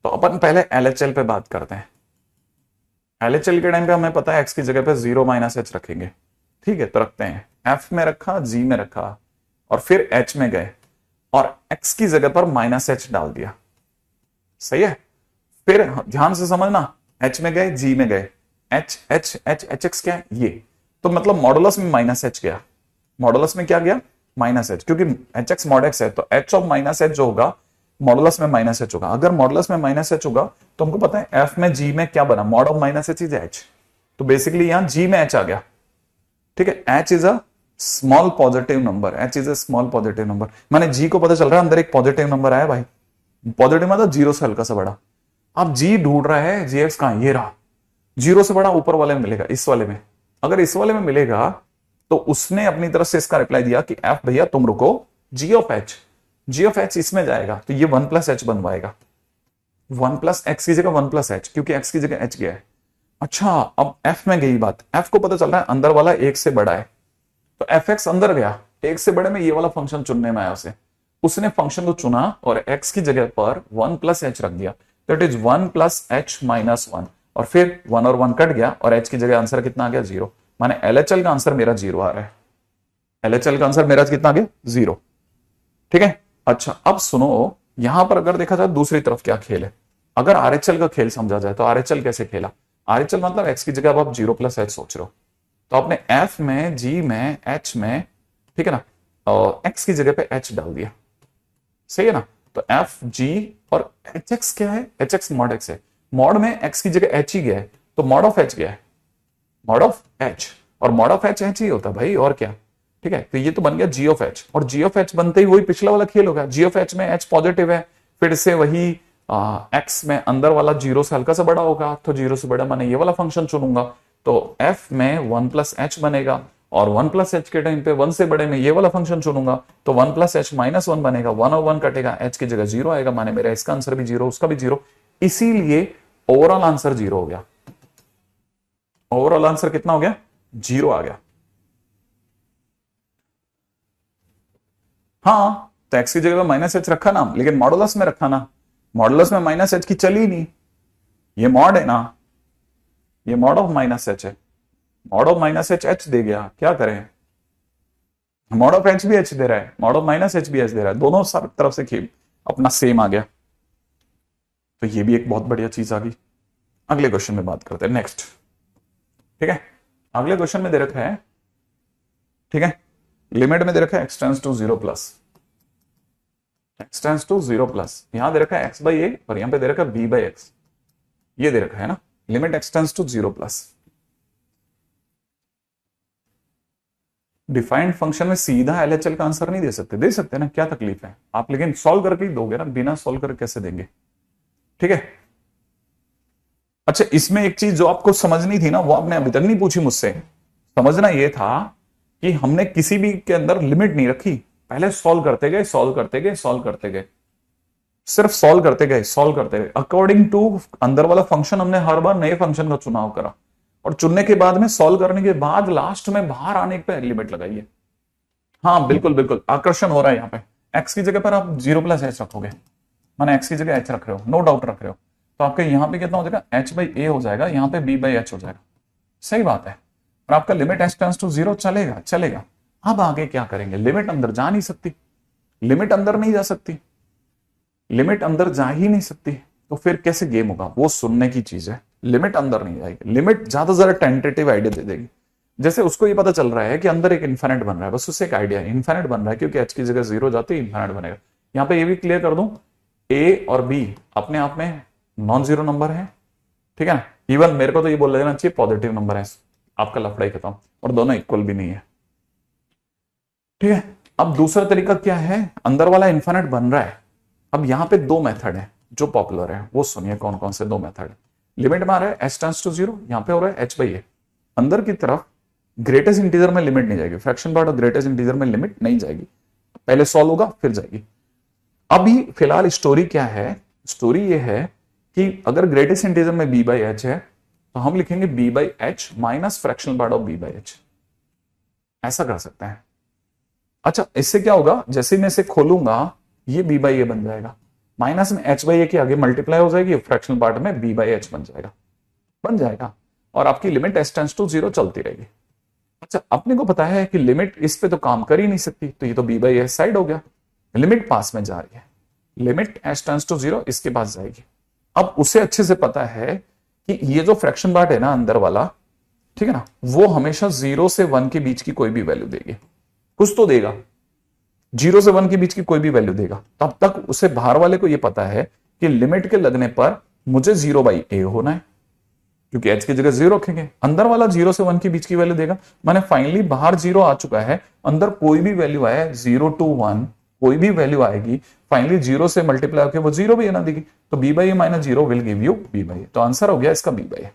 तो अपन पहले एलएचएल पे बात करते हैं। एलएचएल के टाइम पे हमें पता है एक्स की जगह पे 0 माइनस एच रखेंगे, ठीक है। तो रखते हैं, एफ में रखा, जी में रखा, और फिर एच में गए और एक्स की जगह पर माइनस एच डाल दिया, सही है। फिर ध्यान से समझना, एच में गए, जी में गए, H H H H x क्या है ये, तो मतलब मॉडुलस में माइनस एच गया, मॉडुलस में क्या गया माइनस एच, क्योंकि एच एक्स मॉड एक्स है तो एच ऑफ माइनस एच जो होगा मॉडुलस में माइनस एच होगा। अगर मॉडुलस में माइनस एच होगा तो हमको पता है एफ में जी में क्या बना, mod of minus H is H, तो बेसिकली यहां जी में एच आ गया, ठीक है। H is a small positive number, H is a small positive number, माने जी को पता चल रहा है अंदर एक पॉजिटिव नंबर आया भाई, पॉजिटिव मतलब जीरो से हल्का सा बड़ा। अब जी ढूंढ रहा है जी एक्स कहां, ये रहा, जीरो से बड़ा ऊपर वाले में मिलेगा, इस वाले में। अगर इस वाले में मिलेगा तो उसने अपनी तरफ से इसका रिप्लाई दिया कि एफ भैया तुम रुको, जी ऑफ एच इसमें जाएगा, तो ये 1 प्लस एच बनवाएगा, 1 प्लस एक्स की जगह 1 प्लस एच, क्योंकि एक्स की जगह एच गया है। अच्छा अब एफ में गई बात, एफ को पता चल रहा है अंदर वाला एक से बड़ा है, तो एफ एक्स अंदर गया, एक से बड़े में ये वाला फंक्शन चुनने में आया उसे, उसने फंक्शन को चुना और एक्स की जगह पर 1 प्लस एच रख दिया, that is 1 plus H minus 1, और फिर 1 और 1 कट गया और एच की जगह आंसर कितना आ गया 0, माने एलएचएल का आंसर मेरा 0 आ रहा है, एलएचएल का आंसर मेरा कितना आ गया 0, ठीक है। अच्छा अब सुनो, यहां पर अगर देखा जाए दूसरी तरफ क्या खेल है, अगर आरएचएल का खेल समझा जाए तो आरएचएल कैसे खेला, आरएचएल मतलब एक्स की जगह अब आप 0 प्लस एच सोच रहे हो, तो आपने एफ में, जी में, एच में, ठीक है ना, एक्स की जगह पे एच डाल दिया, सही है ना। तो एफ जी और एच एक्स क्या है, एच एक्स मॉड एक्स है, मॉड में एक्स की जगह एच ही गया है, तो मॉड ऑफ एच गया है, मॉड ऑफ एच, और मॉड ऑफ एच एच ही होता है भाई, और क्या, ठीक है। तो ये तो बन गया जी ऑफ एच, और जी ऑफ एच बनते ही वही पिछला वाला खेल होगा, जी ऑफ एच में एच पॉजिटिव है, फिर से वही एक्स में अंदर वाला 0 से हल्का सा बड़ा होगा, तो 0 से बड़ा माने ये वाला फंक्शन चुनूंगा, तो एफ में 1 प्लस एच बनेगा, और 1 प्लस एच के टाइम पे 1 से बड़े में ये वाला फंक्शन चुनूंगा, तो 1 प्लस एच माइनस 1 बनेगा, 1 और 1 कटेगा, एच की जगह 0 आएगा, माने मेरा इसका आंसर भी 0, उसका भी 0, इसीलिए ओवरऑल आंसर 0 हो गया। ओवरऑल आंसर कितना हो गया? 0 आ गया। हाँ, तो एक्स की जगह माइनस एच रखा ना, लेकिन मॉडुलस में रखा ना, मॉडुलस में माइनस एच की चली नहीं, ये मॉड है ना, ये मॉड ऑफ माइनस एच है, mod of minus h h दे गया, क्या करें? मॉड ऑफ एच भी एच दे रहा है, मॉड ऑफ माइनस एच भी एच दे रहा है, दोनों सब तरफ से खेल अपना सेम आ गया। तो ये भी एक बहुत बढ़िया चीज आ गई। अगले क्वेश्चन में बात करते हैं, नेक्स्ट। ठीक है, अगले क्वेश्चन में दे रखा है, ठीक है, लिमिट में दे रखा है x tends to 0 plus, x tends to 0 plus, यहां दे रखा है x बाई ए और यहां पे दे रखा है b बाई एक्स, ये दे रखा है ना, limit x tends to 0 plus. Defined function में सीधा एलएचएल का आंसर नहीं दे सकते, दे सकते ना, क्या तकलीफ है आप, लेकिन सॉल्व करके ही दोगे ना, बिना सॉल्व करके कैसे देंगे? ठीक है। अच्छा, इसमें एक चीज जो आपको समझनी थी ना, वो आपने अभी तक नहीं पूछी मुझसे। समझना ये था कि हमने किसी भी के अंदर लिमिट नहीं रखी, पहले सॉल्व करते गए, सॉल्व करते गए, सॉल्व करते गए, सिर्फ सॉल्व करते गए, सॉल्व करते गए, अकॉर्डिंग टू अंदर वाला फंक्शन हमने हर बार नए फंक्शन का चुनाव करा, और चुनने के बाद में, सॉल्व करने के बाद लास्ट में बाहर आने पे लिमिट लगाइए। हाँ बिल्कुल बिल्कुल, आकर्षण हो रहा है यहाँ पे। एक्स की जगह पर आप 0 प्लस एच रखोगे, माने एक्स की जगह एच रख रहे हो, नो डाउट रख रहे हो, तो आपके यहाँ पे कितना हो जाएगा? एच बाई ए हो जाएगा, यहाँ पे बी बाई एच हो जाएगा। सही बात है, और आपका लिमिट एच टेंड्स टू 0 चलेगा, चलेगा। अब आगे क्या करेंगे? लिमिट अंदर जा नहीं सकती, लिमिट अंदर नहीं जा सकती, लिमिट अंदर जा ही नहीं सकती, तो फिर कैसे गेम होगा? वो सुनने की चीज है। लिमिट अंदर नहीं जाएगी, लिमिट ज्यादा ज्यादा टेंटेटिव आइडिया दे देगी। जैसे उसको ये पता चल रहा है कि अंदर एक इन्फिनिट बन रहा है, बस उससे एक आइडिया है, इन्फिनिट बन रहा है, क्योंकि एच की जगह 0 जाती है, इन्फिनिट बनेगा। यहाँ पे ये भी क्लियर कर दूं, ए और बी अपने आप में नॉन जीरो नंबर है, ठीक है ना। इवन मेरे को तो ये बोल देना चाहिए पॉजिटिव नंबर है, आपका लफड़ा ही खत्म, और दोनों इक्वल भी नहीं है, ठीक है। अब दूसरा तरीका क्या है? अंदर वाला इन्फिनिट बन रहा है, अब यहाँ पे दो मेथड है जो पॉपुलर है, वो सुनिए कौन कौन से दो मेथड है। लिमिट में आ रहा है एच टेंड्स टू 0, यहाँ पे हो रहा है एच बाई ए, अंदर की तरफ ग्रेटेस्ट इंटीजर में लिमिट नहीं जाएगी, फ्रैक्शन पार्ट और ग्रेटेस्ट इंटीजर में लिमिट नहीं जाएगी, पहले सॉल्व होगा फिर जाएगी। अभी फिलहाल स्टोरी क्या है? स्टोरी ये है कि अगर ग्रेटेस्ट इंटीजर में बी बाई एच है, तो हम लिखेंगे b by h minus fractional part of b by h, ऐसा कर सकते हैं। अच्छा, इससे क्या होगा? जैसे मैं इसे खोलूंगा, ये बी बाई ए बन जाएगा, माइनस में एच बाई ए के आगे मल्टीप्लाई हो जाएगी, फ्रैक्शनल पार्ट में बी बाई एच बन जाएगा, और आपकी लिमिट एच टेंड्स टू 0 चलती रहेगी। अच्छा, अपने को पता है कि लिमिट इस पे तो काम कर ही नहीं सकती, तो ये तो बी बाई एच साइड हो गया, लिमिट पास में जा रही है, लिमिट एच टेंड्स टू 0 इसके पास जाएगी। अब उसे अच्छे से पता है कि ये जो फ्रैक्शन पार्ट है ना अंदर वाला, ठीक है ना, वो हमेशा 0 से 1 के बीच की कोई भी वैल्यू देगी, कुछ तो देगा, 0 से 1 के बीच की कोई भी वैल्यू देगा। तब तक उसे बाहर वाले को ये पता है कि लिमिट के लगने पर मुझे 0 बाई ए होना है, क्योंकि एच की जगह 0 रखेंगे, अंदर वाला 0 से 1 के बीच की वैल्यू देगा। माने फाइनली बाहर 0 आ चुका है, अंदर कोई भी वैल्यू आए 0 to 1 कोई भी वैल्यू आएगी, फाइनली 0 से मल्टीप्लाई होकर वो 0 भी आना देगी, तो b by a minus 0 will give you b by a, तो आंसर हो गया इसका बी बाई ए।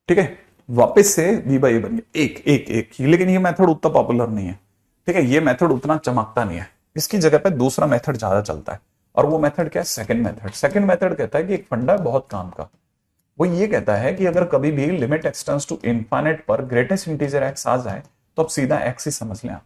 ठीक है, वापस से बी बाई ए बन गया, एक एक एक, लेकिन ये मेथड उतना पॉपुलर नहीं है, ठीक है, ये मेथड उतना चमकता नहीं है, इसकी जगह पे दूसरा मेथड ज्यादा चलता है, और वो मेथड क्या है? Second method. सेकंड मेथड कहता है कि एक फंडा है बहुत काम का, वो ये कहता है कि अगर कभी भी limit x tends to infinite पर ग्रेटेस्ट इंटीजर एक्स आ जाए, तो अब सीधा एक्स ही समझ लें आप।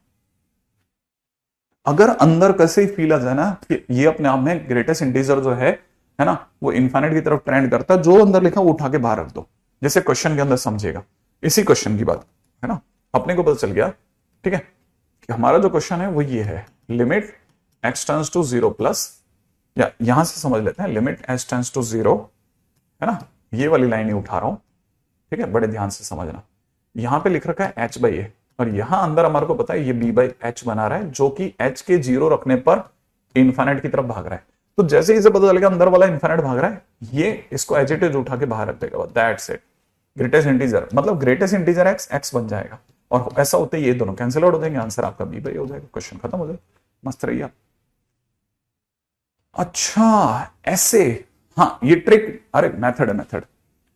अगर अंदर कैसे ही फील आ जाए ना कि ये अपने आप में ग्रेटेस्ट इंटीजर जो है ना, वो इनफाइनाइट की तरफ ट्रेंड करता है, जो अंदर लिखा वो उठा के बाहर रख दो, जैसे क्वेश्चन के अंदर समझेगा, इसी क्वेश्चन की बात है ना, अपने को पता चल गया, ठीक है, कि हमारा जो क्वेश्चन है वो ये है, limit x tends to 0 plus, या यहां से समझ लेते हैं, लिमिट एच टेंड्स टू 0, है ना, ये वाली लाइन ही उठा रहा हूं, ठीक है, बड़े ध्यान से समझना। यहां पे लिख रखा है एच बाई ए, और यहां अंदर हमारे को पता है ये बी बाई एच बना रहा है, जो कि एच के 0 रखने पर इनफाइनाइट की तरफ भाग रहा है। तो जैसे ही इसे पता चलेगा अंदर वाला इनफाइनाइट भाग रहा है, ये इसको एज इट इज उठा के बाहर रख देगा, दैट्स इट। ग्रेटेस्ट इंटीजर मतलब ग्रेटेस्ट इंटीजर एक्स एक्स बन जाएगा, और ऐसा होते ही ये दोनों कैंसिल आउट हो जाएंगे, आंसर आपका बी बाई हो जाएगा, क्वेश्चन खत्म हो जाएगा, मस्त रहिए। अच्छा ऐसे, हाँ ये ट्रिक, अरे मेथड है मेथड,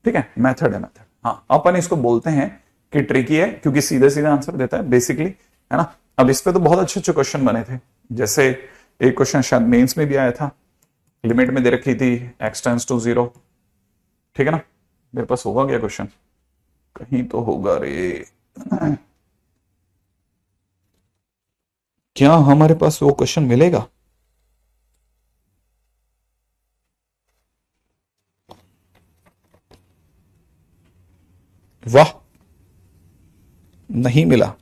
ठीक है, मेथड है मेथड, हाँ अपन इसको बोलते हैं कि ट्रिकी है, क्योंकि सीधे सीधे आंसर देता है बेसिकली, है ना। अब इस पे तो बहुत अच्छे अच्छे क्वेश्चन बने थे, जैसे एक क्वेश्चन शायद मेंस में भी आया था, लिमिट में दे रखी थी x टेंस टू 0, ठीक है ना। मेरे पास होगा क्या क्वेश्चन, कहीं तो होगा रे। क्या हमारे पास वो क्वेश्चन मिलेगा? वाह, नहीं मिला।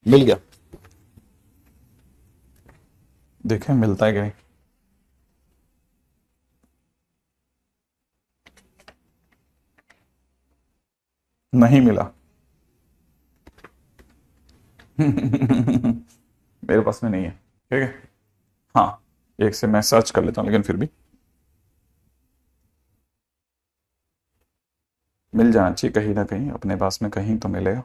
मिल गया, देखें मिलता है कि नहीं। नहीं मिला। मेरे पास में नहीं है, ठीक है। हाँ, एक से मैं सर्च कर लेता हूं, लेकिन फिर भी मिल जाना चाहिए कहीं ना कहीं, अपने पास में कहीं तो मिलेगा।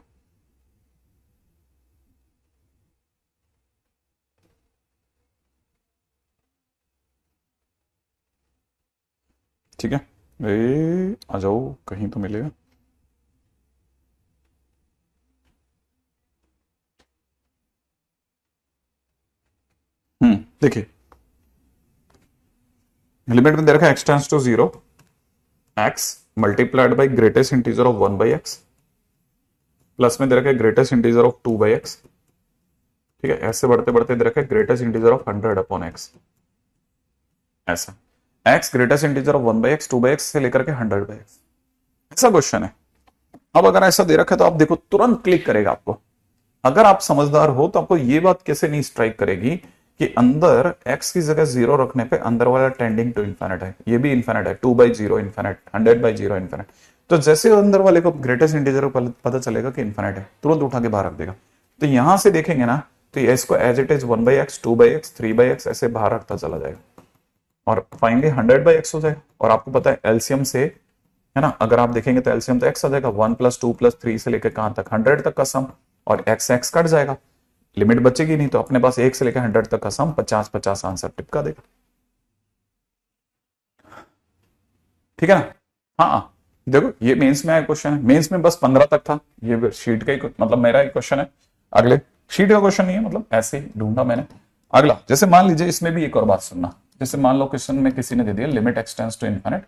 ठीक है, आ जाओ, कहीं तो मिलेगा। देखिए, लिमिट में दे रखा है x tends to 0, x multiplied by greatest integer of 1 by x, plus में दे रखा है greatest integer of 2 by x, ठीक है। ऐसे बढ़ते बढ़ते दे रखा है greatest integer of 100 upon x, ऐसा x greatest integer of 1 by x, 2 by x से लेकर के 100 बाई एक्स, ऐसा क्वेश्चन है। अब अगर ऐसा दे रखा है तो आप देखो तुरंत क्लिक करेगा आपको। अगर आप समझदार हो तो आपको ये बात कैसे नहीं स्ट्राइक करेगी कि अंदर x की जगह 0 रखने पे अंदर वाला टेंडिंग टू इन्फिनिट है, ये भी इन्फिनिट है, 2 बाई 0 इन्फिनिट, 100 बाई 0 इन्फिनिट। तो जैसे अंदर वाले को ग्रेटेस्ट इंटीजर को पता चलेगा कि इन्फिनिट है, तुरंत उठा के बाहर रख देगा। तो यहां से देखेंगे ना, तो ये इसको as it is 1 by x, 2 by x, 3 by x ऐसे बाहर रखता चला जाएगा, और फाइनली 100 बाई एक्स हो जाएगा। और आपको पता है एलसीएम से, है ना, अगर आप देखेंगे तो एलसीएम तो एक्स आ जाएगा, 1 प्लस 2 प्लस 3 से लेकर कहां तक, 100 तक का सम, और एक्स एक्स कट जाएगा, लिमिट बचेगी नहीं। तो अपने पास 1 से लेकर 100 तक का सम 50-50 आंसर टिपका देगा, ठीक है ना। हाँ, देखो ये मेंस में आया क्वेश्चन है, मेंस में बस 15 तक था, ये शीट का ही मतलब मेरा एक क्वेश्चन है, अगले शीट का क्वेश्चन नहीं है, मतलब ऐसे ही ढूंढा मैंने। अगला, जैसे मान लीजिए इसमें भी एक और बात सुनना, जैसे मान लो क्वेश्चन में किसी ने दे दिया limit x tends to infinite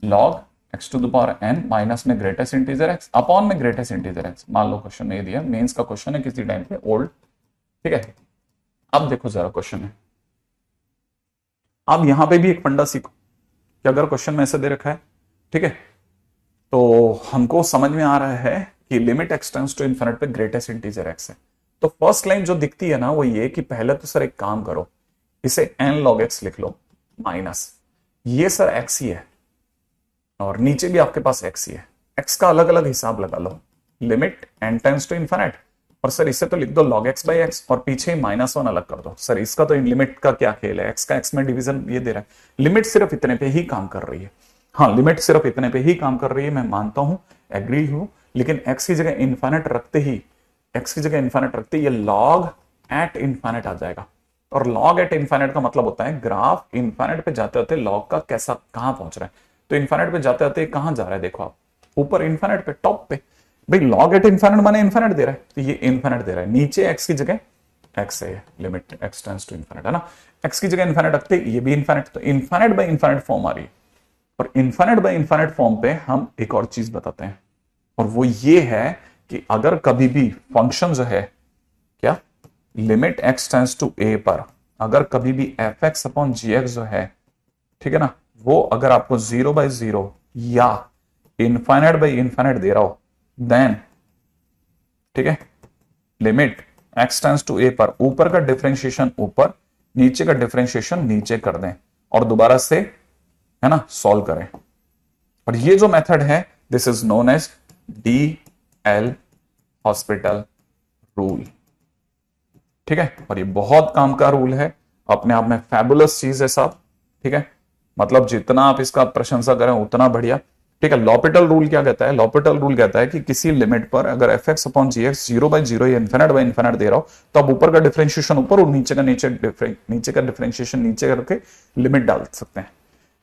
log x to the power n minus में ग्रेटेस्ट इंटीजर एक्स अपॉन में ग्रेटेस्ट इंटीजर एक्स, मान लो क्वेश्चन में दिया, मेंस का क्वेश्चन है किसी टाइम पे ओल्ड, ठीक है। अब देखो जरा क्वेश्चन है, अब यहां पे भी एक फंडा सीखो कि अगर क्वेश्चन में ऐसे दे रखा है, ठीक है, तो हमको समझ में आ रहा है कि limit x tends to infinite पे ग्रेटेस्ट इंटीजर एक्स है। तो फर्स्ट लाइन जो दिखती है ना वो ये कि पहले तो सर एक काम करो, इसे एन लॉग एक्स लिख लो माइनस, ये सर एक्स ही है और नीचे भी आपके पास एक्स ही है, एक्स का अलग अलग हिसाब लगा लो, limit n tends to infinite, और सर इसे तो लिख दो लॉग एक्स बाई एक्स और पीछे -1 अलग कर दो। सर इसका तो इन लिमिट का क्या खेल है, एक्स का एक्स में डिवीजन ये दे रहा है, लिमिट सिर्फ इतने पे ही काम कर रही है। हाँ, लिमिट सिर्फ इतने पे ही काम कर रही है, मैं मानता हूं, एग्री हूं, लेकिन एक्स की जगह इन्फिनिट रखते ही, एक्स की जगह इन्फिनिट रखते ही ये लॉग एट इन्फिनिट आ जाएगा। और लॉग एट इन्फिनिट का मतलब होता है ग्राफ इन्फिनिट पे जाते होते लॉग का कैसा कहां पहुंच रहा है। तो इन्फिनिट पे जाते जाते कहां जा रहा है, देखो आप ऊपर इन्फिनिट पे टॉप पे, भाई लॉग एट इन्फिनिट माने इन्फिनिट दे रहा है, तो ये इन्फिनिट दे रहा है, नीचे एक्स की जगह एक्स है, limit x tends to infinite, है ना, एक्स की जगह इन्फिनिट रखते ये भी इन्फिनिट, तो इन्फिनिट बाय इन्फिनिट फॉर्म आ रही है। और इन्फिनिट बाय इन्फिनिट फॉर्म पे हम एक और चीज बताते हैं, और वो ये है कि अगर कभी भी फंक्शन जो है क्या, लिमिट एक्स टेंस टू ए पर अगर कभी भी F x upon g x जो है, ठीक है ना, वो अगर आपको 0 बाई 0 या इन्फिनिट बाई इन्फिनिट दे रहा हो, देन ठीक है, लिमिट एक्स टेंस टू ए पर ऊपर का डिफरेंशिएशन ऊपर, नीचे का डिफरेंशिएशन नीचे कर दें और दोबारा से, है ना, सॉल्व करें। और ये जो मेथड है this is known as D L Hospital rule, ठीक है। और ये बहुत काम का रूल है, अपने आप में फैबुलस चीज है साहब, ठीक है, मतलब जितना आप इसका प्रशंसा करें उतना बढ़िया, ठीक है। लॉपिटल रूल क्या कहता है, लॉपिटल रूल कहता है कि किसी लिमिट पर अगर f x upon g x 0 by 0 या इन्फिनिट बाई इन्फिनिट दे रहा हो, तो आप ऊपर का डिफरेंशिएशन ऊपर और नीचे का नीचे का डिफरेंशिएशन नीचे करके लिमिट डाल सकते हैं।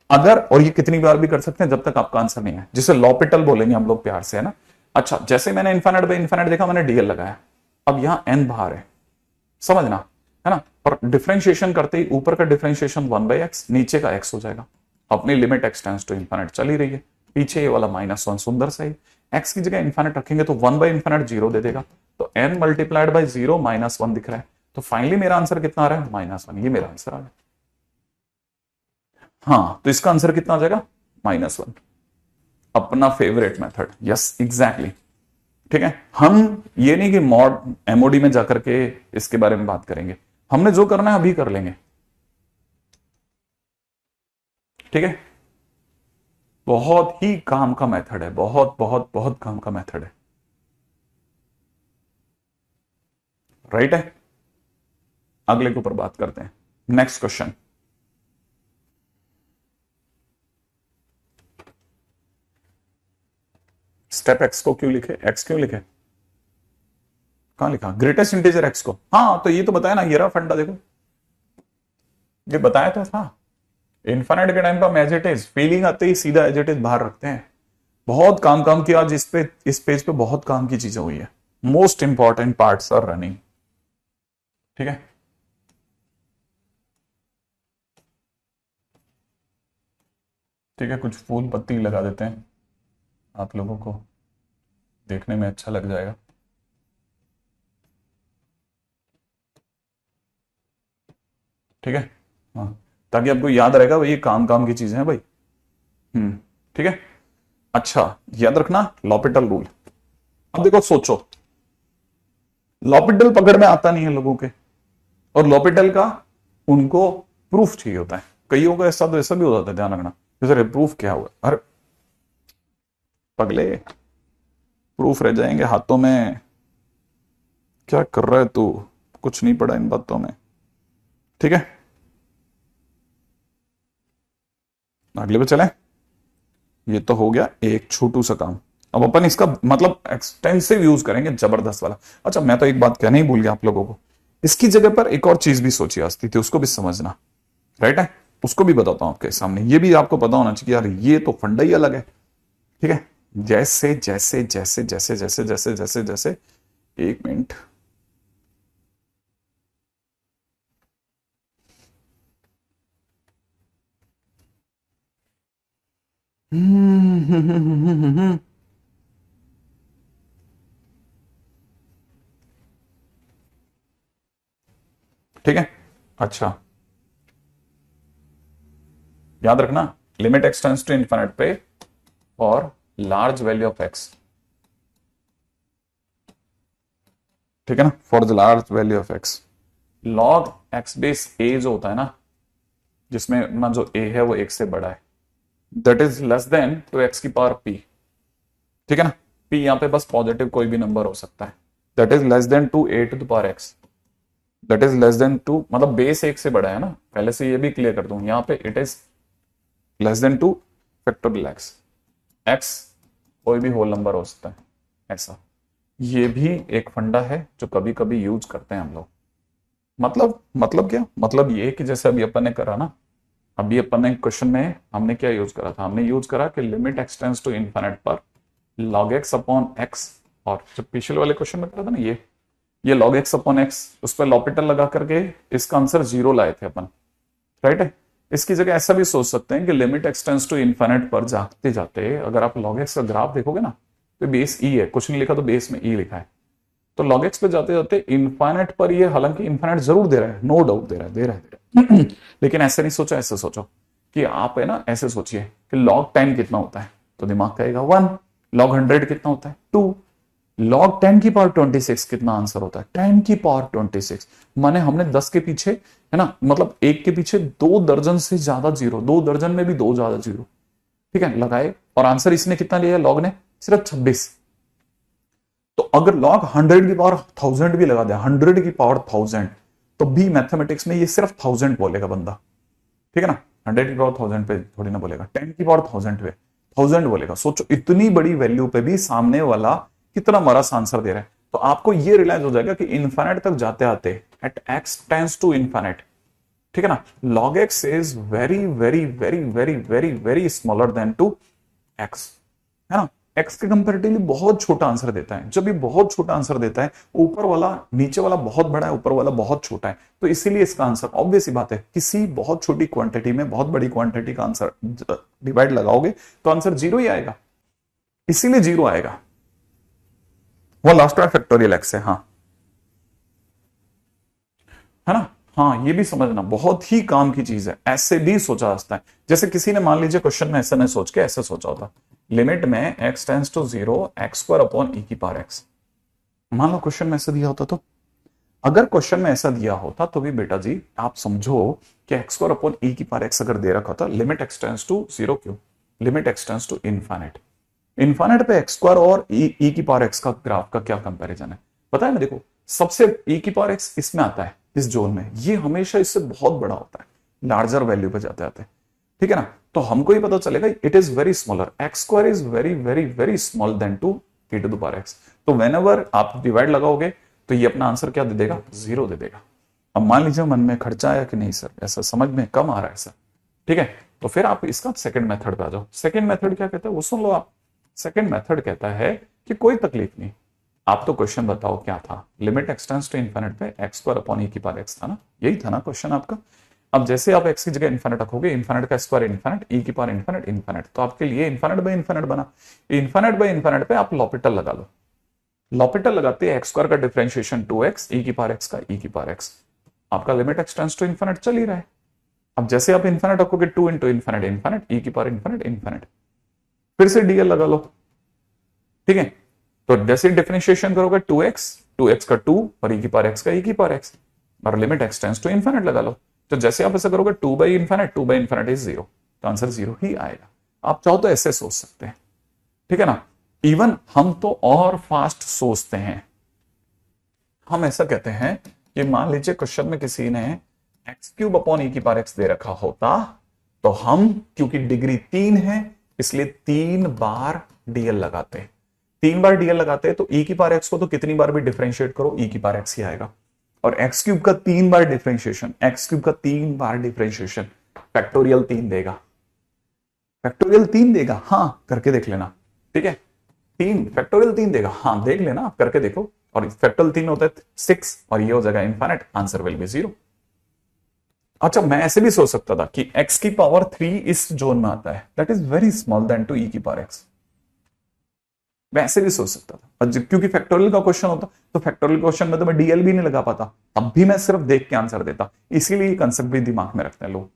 अगर, और ये कितनी बार भी कर सकते हैं जब तक आपका आंसर नहीं है, जिसे लॉपिटल बोलेंगे हम लोग प्यार से, है ना। अच्छा, जैसे मैंने इन्फिनिट बाई इन्फिनिट देखा, मैंने डीएल लगाया, अब यहां n बाहर है, समझना है ना। और डिफरेंशिएशन करते ही ऊपर का डिफरेंशिएशन 1/x, नीचे का x हो जाएगा। अपनी limit x tends to infinite चल ही रही है, पीछे ये वाला -1 सुंदर सही, x की जगह इन्फिनिट रखेंगे तो 1/∞ 0 दे देगा, तो n मल्टीप्लाइड बाय 0 -1 दिख रहा है। तो फाइनली मेरा आंसर कितना आ रहा है, -1। ये मेरा आंसर आ रहा है। हाँ, तो इसका आंसर कितना आ जाएगा, -1। अपना फेवरेट मेथड, यस एग्जैक्टली। ठीक है, हम ये नहीं कि मॉड एमओडी में जाकर के इसके बारे में बात करेंगे, हमने जो करना है अभी कर लेंगे। ठीक है, बहुत ही काम का मेथड है, बहुत बहुत बहुत काम का मेथड है, राइट है। अगले के ऊपर बात करते हैं, नेक्स्ट क्वेश्चन। स्टेप एक्स को क्यों लिखे, एक्स क्यों लिखे, कहां लिखा, ग्रेटेस्ट इंटीजर एक्स को। हाँ, तो ये तो बताया ना, ये रहा फंडा, देखो ये बताया तो था। इनफाइनाइट के टाइम पर एज इट इज, फीलिंग आते ही सीधा एज इट इज बाहर रखते हैं। बहुत काम किया आज इस पेज पे बहुत काम की चीजें हुई है। Most important parts are running. ठीक है, ठीक है, कुछ फूल पत्ती लगा देते हैं, आप लोगों को देखने में अच्छा लग जाएगा। ठीक है, हाँ, ताकि आपको याद रहेगा भाई ये काम की चीजें हैं भाई। ठीक है, अच्छा याद रखना लॉपिटल रूल। अब देखो सोचो, लॉपिटल पकड़ में आता नहीं है लोगों के, और लॉपिटल का उनको प्रूफ चाहिए होता है। कईयों को ऐसा तो ऐसा भी हो जाता है, ध्यान रखना, जैसे प्रूफ क्या हुआ, अरे पगले प्रूफ रह जाएंगे हाथों में, क्या कर रहा है तू, कुछ नहीं पड़ा इन बातों में। ठीक है, अगले पे चले। ये तो हो गया एक छोटू सा काम, अब अपन इसका मतलब एक्सटेंसिव यूज करेंगे, जबरदस्त वाला। अच्छा, मैं तो एक बात कहना ही भूल गया आप लोगों को, इसकी जगह पर एक और चीज भी सोची आती थी, उसको भी समझना, राइट है, उसको भी बताता हूं आपके सामने। ये भी आपको पता होना चाहिए यार, ये तो फंडा ही अलग है। ठीक है, जैसे जैसे जैसे जैसे जैसे जैसे जैसे जैसे, एक मिनट, ठीक है। अच्छा, याद रखना limit x tends to infinite पे और लार्ज वैल्यू ऑफ एक्स, ठीक है ना, for the large value of x, log x base a जो होता है ना, जिसमें ना जो ए है वो एक से बड़ा है, that is less than to x की पावर पी। ठीक है ना, पी यहां पे बस पॉजिटिव कोई भी नंबर हो सकता है, that is less than to a to the power x, that is less than to, मतलब बेस एक से बड़ा है ना, पहले से ये भी क्लियर कर दूं, यहां पे it is less than two factorial x, x कोई भी होल नंबर हो सकता है ऐसा। ये भी एक फंडा है जो कभी कभी यूज करते हैं हम लोग। मतलब क्या, मतलब ये कि जैसे अभी अपन ने करा ना, अभी अपन ने क्वेश्चन में हमने क्या यूज करा था, हमने यूज करा कि limit x tends to infinite पर log x अपॉन x, और जब पिछले वाले क्वेश्चन में करा था ना ये log x अपॉन x, उस पर लॉपिटल लगा करके इसका आंसर 0 लाए थे अपन, राइट है। इसकी जगह ऐसा भी सोच सकते हैं कि limit x tends to infinite पर जाते जाते अगर आप log x का ग्राफ देखोगे ना, तो बेस ई है, कुछ नहीं लिखा तो बेस में ई लिखा है, तो log x पे जाते जाते इनफाइनाइट पर ये, हालांकि इनफाइनाइट जरूर दे रहा है, नो डाउट दे रहा है लेकिन ऐसे नहीं सोचो, ऐसे सोचो कि आप है ना, ऐसे सोचिए कि log 10 कितना होता है, तो दिमाग कहेगा 1, log 100 कितना होता है 2, log 10 की पावर 26 कितना आंसर होता है 10 की पावर 26, माने हमने 10 के पीछे है ना, मतलब एक के पीछे 2 दर्जन से ज्यादा जीरो, 2 दर्जन में भी 2 ज्यादा जीरो, ठीक है, लगाए, और आंसर इसने कितना लिया लॉग ने, सिर्फ 26। तो अगर log 100 की पावर 1000 भी लगा दिया, 100 की पावर 1000, तो भी मैथमेटिक्स में ये सिर्फ 1000 बोलेगा बंदा, ठीक है ना, 100 की पावर 1000 पे थोड़ी ना बोलेगा, 10 की पावर 1000 पे 1000 बोलेगा। सोचो इतनी बड़ी वैल्यू पे भी सामने वाला कितना मरस आंसर दे रहा है, तो आपको ये रियलाइज हो जाएगा कि इनफाइनाइट तक जाते आते at x tends to infinite, ठीक है ना, log x is very very very very very very smaller than to x, है ना, एक्स के कंपेरेटिवली बहुत छोटा आंसर देता है। जब ये बहुत छोटा आंसर देता है, ऊपर वाला नीचे वाला बहुत बड़ा है, ऊपर वाला बहुत छोटा है, तो इसीलिए इसका आंसर ऑब्वियस ही बात है, किसी बहुत छोटी क्वांटिटी में बहुत बड़ी क्वांटिटी का आंसर डिवाइड लगाओगे तो आंसर जीरो ही आएगा, इसीलिए जीरो आएगा। वो लास्ट वाला फैक्टोरियल एक्स है, हाँ है ना। हाँ, ये भी समझना बहुत ही काम की चीज है, ऐसे भी सोचा जा सकता है। जैसे किसी ने मान लीजिए क्वेश्चन में ऐसा नहीं सोच के ऐसे सोचा होता, लिमिट में x tends to 0 x square upon e की पावर x। मान लो क्वेश्चन में ऐसा दिया होता, तो अगर क्वेश्चन में ऐसा दिया होता तो भी बेटा जी आप समझो कि एक्स स्क्वायर अपॉन e की पावर x अगर दे रखा होता, लिमिट x टेंड्स टू 0 क्यों, limit x tends to infinite, infinite पे एक्स स्क्वायर और e की पावर x का ग्राफ का क्या कंपैरिजन है पता है ना। देखो सबसे e की पावर x इसमें आता है, इस जोन में, ये हमेशा इससे बहुत बड़ा होता है, लार्जर वैल्यू पे जाते आते, ठीक है ना। तो हमको ये पता चलेगा it is very smaller, x square is very very very small than to e to the power x। तो व्हेनेवर आप डिवाइड लगाओगे तो ये अपना आंसर क्या दे देगा, जीरो दे देगा। अब मान लीजिए मन में खर्चा आया कि नहीं सर, ऐसा समझ में कम आ रहा है सर, ठीक है, तो फिर आप इसका सेकंड मेथड पे आ जाओ। सेकंड मेथड क्या कहता है वो सुन लो आप। सेकंड मेथड कहता है कि कोई तकलीफ नहीं, आप तो क्वेश्चन बताओ क्या था, limit x tends to infinite पे एक्स स्क्वायर अपॉन e की पावर x था ना, यही था ना क्वेश्चन आपका। अब जैसे आप x की जगह इनफिनिट रखोगे, इनफिनिट का स्क्वायर इनफिनिट, e की पावर इनफिनिट इनफिनिट, तो आपके लिए इनफिनिट बाय इनफिनिट बना। इनफिनिट बाय इनफिनिट पे आप लॉपिटल लगा लो, लॉपिटल लगाते हैं एक्स स्क्वायर का डिफरेंशिएशन 2x, e की पावर x का e की पावर x, आपका limit x tends to infinite चल ही रहा है। अब जैसे आप इनफिनिट रखोगे 2 इंटू इनफिनिट इनफिनिट, e की पावर इनफिनिट इनफिनिट, फिर से डीएल लगा लो, ठीक है। तो जैसे डिफरेंशिएशन करोगे 2x का 2 और e की पावर x का e की पावर x, और limit x tends to infinite लगा लो। तो जैसे आप ऐसा करोगे 2 बाई इनफिनिट इज 0, तो आंसर 0 ही आएगा। आप चाहो तो ऐसे सोच सकते हैं, ठीक है ना। इवन हम तो और फास्ट सोचते हैं, हम ऐसा कहते हैं कि मान लीजिए क्वेश्चन में किसी ने एक्स क्यूब अपॉन e की पावर x दे रखा होता, तो हम क्योंकि डिग्री 3 है इसलिए 3 बार डीएल लगाते, 3 बार डीएल लगाते तो e की पावर x को तो कितनी बार भी डिफरेंशिएट करो e की पावर x ही आएगा, और एक्स क्यूब का 3 बार डिफरेंशिएशन, एक्स क्यूब का 3 बार डिफरेंशिएशन फैक्टोरियल 3 देगा, फैक्टोरियल 3 देगा, हाँ करके देख लेना, ठीक है। 3 फैक्टोरियल 3 देगा, हाँ देख लेना आप करके देखो, और फैक्टोरियल 3 होता है 6 और ये हो जाएगा इनफिनिट, आंसर विल बी 0। अच्छा मैं ऐसे भी सोच सकता था कि x की पावर 3 इस जोन में आता है, that is very small than to e की पावर x, मैं ऐसे भी सोच सकता था। और क्योंकि फैक्टोरियल का क्वेश्चन होता तो फैक्टोरियल क्वेश्चन में तो मैं डीएल भी नहीं लगा पाता, तब भी मैं सिर्फ देख के आंसर देता। इसीलिए ये कंसेप्ट भी दिमाग में रखते हैं लोग,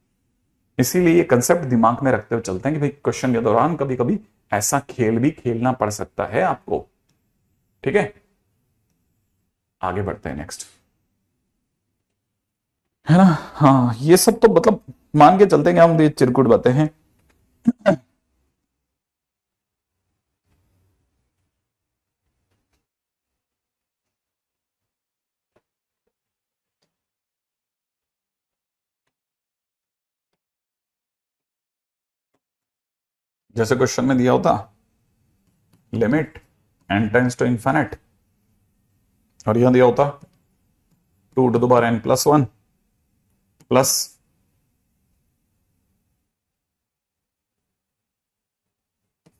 इसीलिए ये कंसेप्ट दिमाग में रखते हुए चलते हैं कि भाई क्वेश्चन के दौरान कभी कभी ऐसा खेल भी खेलना पड़ सकता है आपको, ठीक है। आगे बढ़ते हैं नेक्स्ट, है ना। हाँ ये सब तो मतलब मान के चलते हैं कि हम ये चिरकुट बातें हैं। जैसे क्वेश्चन में दिया होता limit n tends to infinite, और यहां दिया होता 2 to the power n plus 1 plus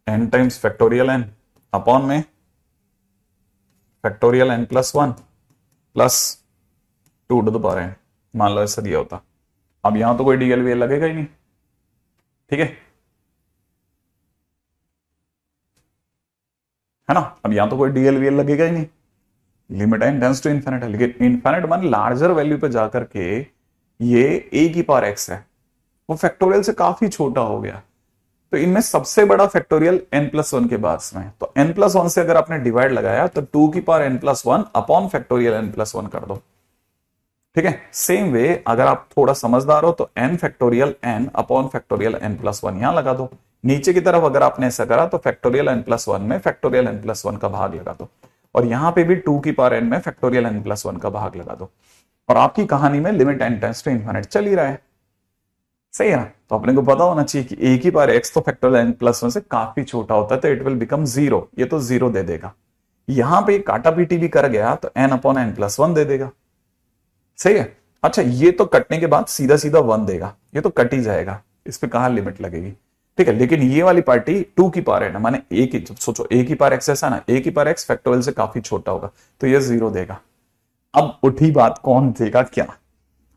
n times factorial n upon में factorial n plus 1 plus 2 to the power n, मान लो ऐसा दिया होता। अब यहां तो कोई डीएल लगेगा ही नहीं, ठीक है ना। अब यहां तो कोई डीएल लगेगा ही नहीं, limit n tends to infinite है, लेकिन इनफिनिट मान लार्जर वैल्यू पे जाकर के ये a की पावर x है, वो फैक्टोरियल से काफी छोटा हो गया, तो इनमें सबसे बड़ा फैक्टोरियल n प्लस 1 के पास में, तो n प्लस 1 से अगर आपने डिवाइड लगाया तो 2 की power n plus 1 upon factorial n plus 1 कर दो, ठीक है। सेम वे अगर आप थोड़ा समझदार हो तो n factorial n upon factorial n plus 1 यहां लगा दो, नीचे की तरफ अगर आपने ऐसा करा तो फैक्टोरियल n प्लस 1 में फैक्टोरियल n प्लस 1 का भाग लगा दो, और यहां पे भी 2 की पावर n में फैक्टोरियल n प्लस 1 का भाग लगा दो, और आपकी कहानी में limit n tends to infinite चल ही रहा है, सही है ना। तो अपने को पता होना चाहिए कि a की पावर x तो फैक्टोरियल n प्लस 1 से काफी छोटा होता है, तो इट विल बिकम 0, ये तो 0 दे देगा। यहां पे काटा पीटी भी कर गया तो n अपॉन n प्लस 1 दे देगा, सही है। अच्छा ये तो कटने के बाद सीधा सीधा 1 देगा, ये तो कट ही जाएगा, इस पे कहां लिमिट लगेगी। ठीक है, लेकिन ये वाली पार्टी 2 की पावर है ना, माने ए की, जब सोचो ए की पावर एक्स ऐसा ना, ए की पावर एक्स फैक्टोरियल से काफी छोटा होगा, तो ये 0 देगा। अब उठी बात, कौन देगा क्या,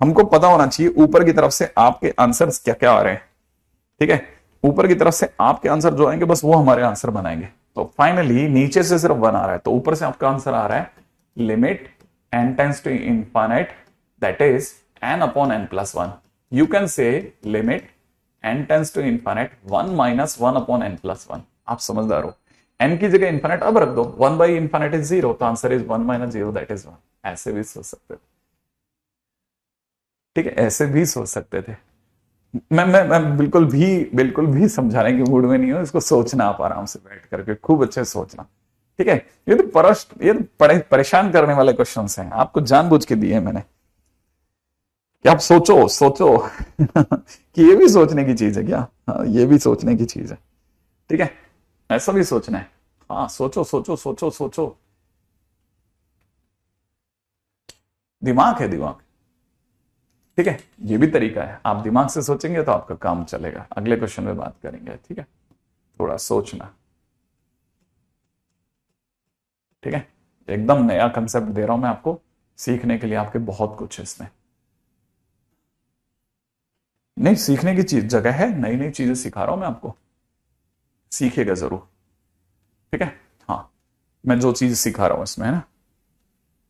हमको पता होना चाहिए ऊपर की तरफ से आपके आंसर्स क्या क्या आ रहे हैं। ठीक है, ऊपर की तरफ से आपके आंसर जो आएंगे बस वो हमारे आंसर बनाएंगे। तो फाइनली नीचे से सिर्फ 1 आ रहा है, तो ऊपर से आपका आंसर आ रहा है limit n tends to infinite that is n upon n plus 1। You can say limit n tends to infinite 1 minus 1 upon n plus 1। आप समझदार हो, n की जगह इनफाइनाइट अब रख दो, 1 बाई इनफाइनाइट इज 0, तो answer is 1 minus 0 that is 1। ऐसे भी सोच सकते थे, ठीक है, ऐसे भी सोच सकते थे। मैं बिल्कुल भी समझाने के मूड में नहीं हूं, इसको सोचना आप आराम से बैठ करके, खूब अच्छे से सोचना। ठीक है, ये तो परेशान करने वाले क्वेश्चंस हैं, आपको जानबूझ के दिए मैंने कि आप सोचो कि ये भी सोचने की चीज है क्या, हाँ ये भी सोचने की चीज है। ठीक है, ऐसा भी सोचना है, हाँ सोचो, दिमाग है दिमाग। ठीक है, ये भी तरीका है, आप दिमाग से सोचेंगे तो आपका काम चलेगा। अगले क्वेश्चन में बात करेंगे, ठीक है, थोड़ा सोचना। ठीक है, एकदम नया कंसेप्ट दे रहा हूं मैं आपको, सीखने के लिए आपके बहुत कुछ है इसमें। नहीं, सीखने की चीज जगह है, नई नई चीजें सिखा रहा हूं मैं आपको, सीखिएगा जरूर। ठीक है, हाँ मैं जो चीज सिखा रहा हूं इसमें है ना,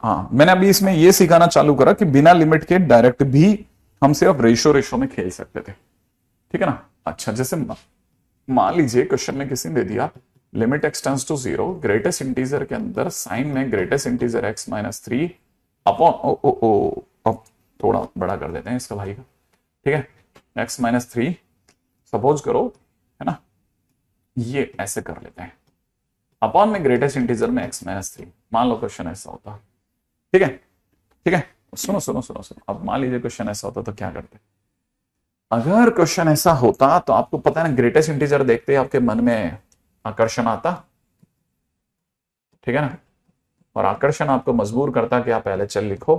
हाँ मैंने अभी इसमें ये सिखाना चालू करा कि बिना लिमिट के डायरेक्ट भी हम सिर्फ रेशो में खेल सकते थे। ठीक है ना, अच्छा जैसे मान लीजिए क्वेश्चन में किसी ने दे दिया limit x tends to 0, greatest integer के अंदर साइन में greatest integer x minus 3 upon अब थोड़ा बड़ा कर देते हैं इसका भाई का। ठीक है, एक्स माइनस 3 सपोज करो है ना, ये ऐसे कर लेते हैं, अपॉन में ग्रेटेस्ट इंटीजर में एक्स माइनस 3। मान लो क्वेश्चन ऐसा होता, ठीक है, सुनो, अब मान लीजिए क्वेश्चन ऐसा होता तो क्या करते। अगर क्वेश्चन ऐसा होता तो आपको पता है ना, ग्रेटेस्ट इंटीजर देखते ही आपके मन में आकर्षण आता, ठीक है ना, और आकर्षण आपको मजबूर करता कि आप LHL लिखो,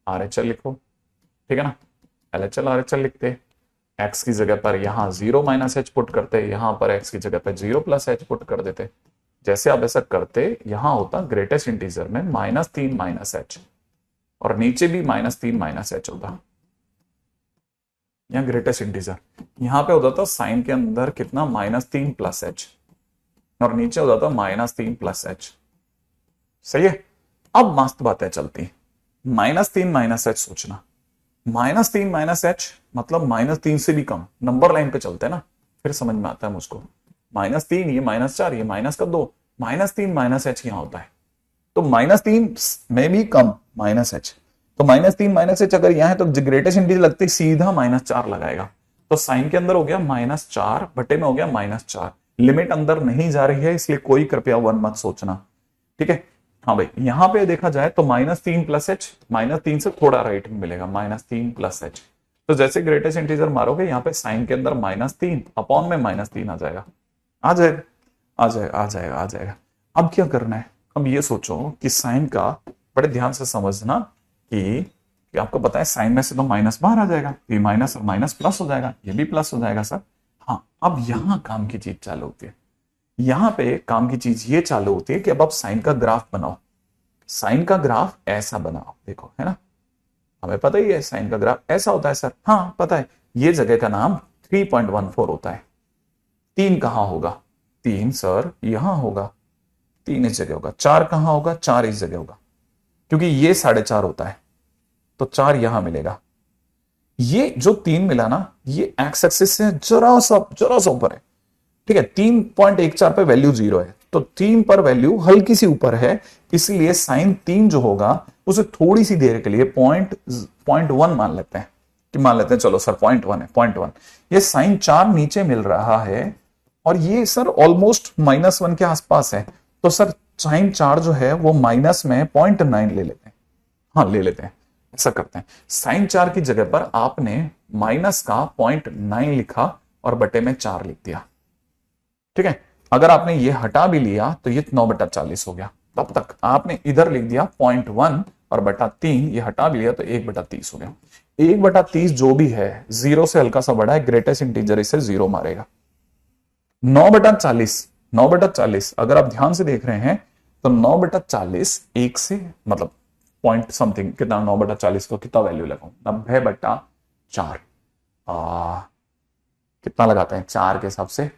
RHL लिखो। ठीक है ना, LHL RHL लिखते, x की जगह पर यहां 0 माइनस h पुट करते, यहां पर x की जगह पर 0 प्लस h पुट कर देते। जैसे आप ऐसा करते, यहां होता ग्रेटेस्ट इंटीजर में -3 माइनस h, और नीचे भी -3 माइनस h होता, यहां ग्रेटेस्ट इंटीजर, यहां पे होता था साइन के अंदर कितना -3 प्लस h, और नीचे होता था -3 प्लस h। सही है, अब मस्त बातें चलती, -3 माइनस h सोचना, -3 माइनस h मतलब -3 से भी कम, नंबर लाइन पे चलते हैं ना, फिर समझ में आता है मुझको। -3 ये -4 ये माइनस का 2, -3 माइनस h यहां होता है, तो -3 में भी कम माइनस h, तो -3 माइनस h अगर यहां है तो ग्रेटेस्ट इंटीजर लगते सीधा -4 लगाएगा, तो साइन के अंदर हो गया -4 बटे में हो गया -4। लिमिट अंदर नहीं जा रही है, इसलिए कोई कृपया 1 मत सोचना। ठीक है, हाँ भाई यहां पे देखा जाए तो -3 प्लस h, -3 से थोड़ा राइट में मिलेगा -3 प्लस h, तो जैसे ग्रेटेस्ट इंटीजर मारोगे यहां पे साइन के अंदर -3 अपॉन में -3 आ जाएगा, आ जाएगा। अब क्या करना है, अब ये सोचो कि साइन का, बड़े ध्यान से समझना कि आपको पता है साइन में से तो माइनस बाहर आ जाएगा, ये माइनस और माइनस प्लस हो जाएगा, ये भी प्लस हो जाएगा सर। हाँ, अब यहां काम की चीज चालू होती है, यहां पे काम की चीज ये चालू होती है कि अब आप साइन का ग्राफ बनाओ, साइन का ग्राफ ऐसा बनाओ, देखो है ना, हमें पता ही है साइन का ग्राफ ऐसा होता है सर, हाँ पता है, ये जगह का नाम 3.14 होता है। 3 कहां होगा, 3 सर यहां होगा, 3 इस जगह होगा, 4 कहां होगा, 4 इस जगह होगा, क्योंकि ये 4.5 होता है, तो 4 यहां मिलेगा। ये जो 3 मिला ना, ये एक्स एक्सिस से जरा सा ऊपर है। ठीक है, 3.14 पे वैल्यू 0 है, तो 3 पर वैल्यू हल्की सी ऊपर है, इसलिए साइन 3 जो होगा उसे थोड़ी सी देर के लिए 0.1 मान लेते हैं, कि मान लेते हैं चलो सर 0.1 है, 0.1। ये साइन 4 नीचे मिल रहा है, और ये सर ऑलमोस्ट -1 के आसपास है, तो सर साइन 4 जो है वो माइनस में 0.9 ले लेते हैं, हाँ ले लेते हैं, ऐसा करते हैं। साइन 4 की जगह पर आपने माइनस का 0.9 लिखा और बटे में 4 लिख दिया। ठीक है, अगर आपने ये हटा भी लिया तो ये 9/40 हो गया, तब तक आपने इधर लिख दिया 0.1 और बटा 3, ये हटा भी लिया तो 1/30 हो गया। 1/30 जो भी है 0 से हल्का सा बड़ा है, ग्रेटेस्ट इंटीजर इसे 0 मारेगा। 9/40, 9/40 अगर आप ध्यान से देख रहे हैं तो 9/40 एक से मतलब पॉइंट समथिंग कितना, 9/40 को कितना वैल्यू लगाऊं, 90/4 कितना लगाते हैं 4 के हिसाब से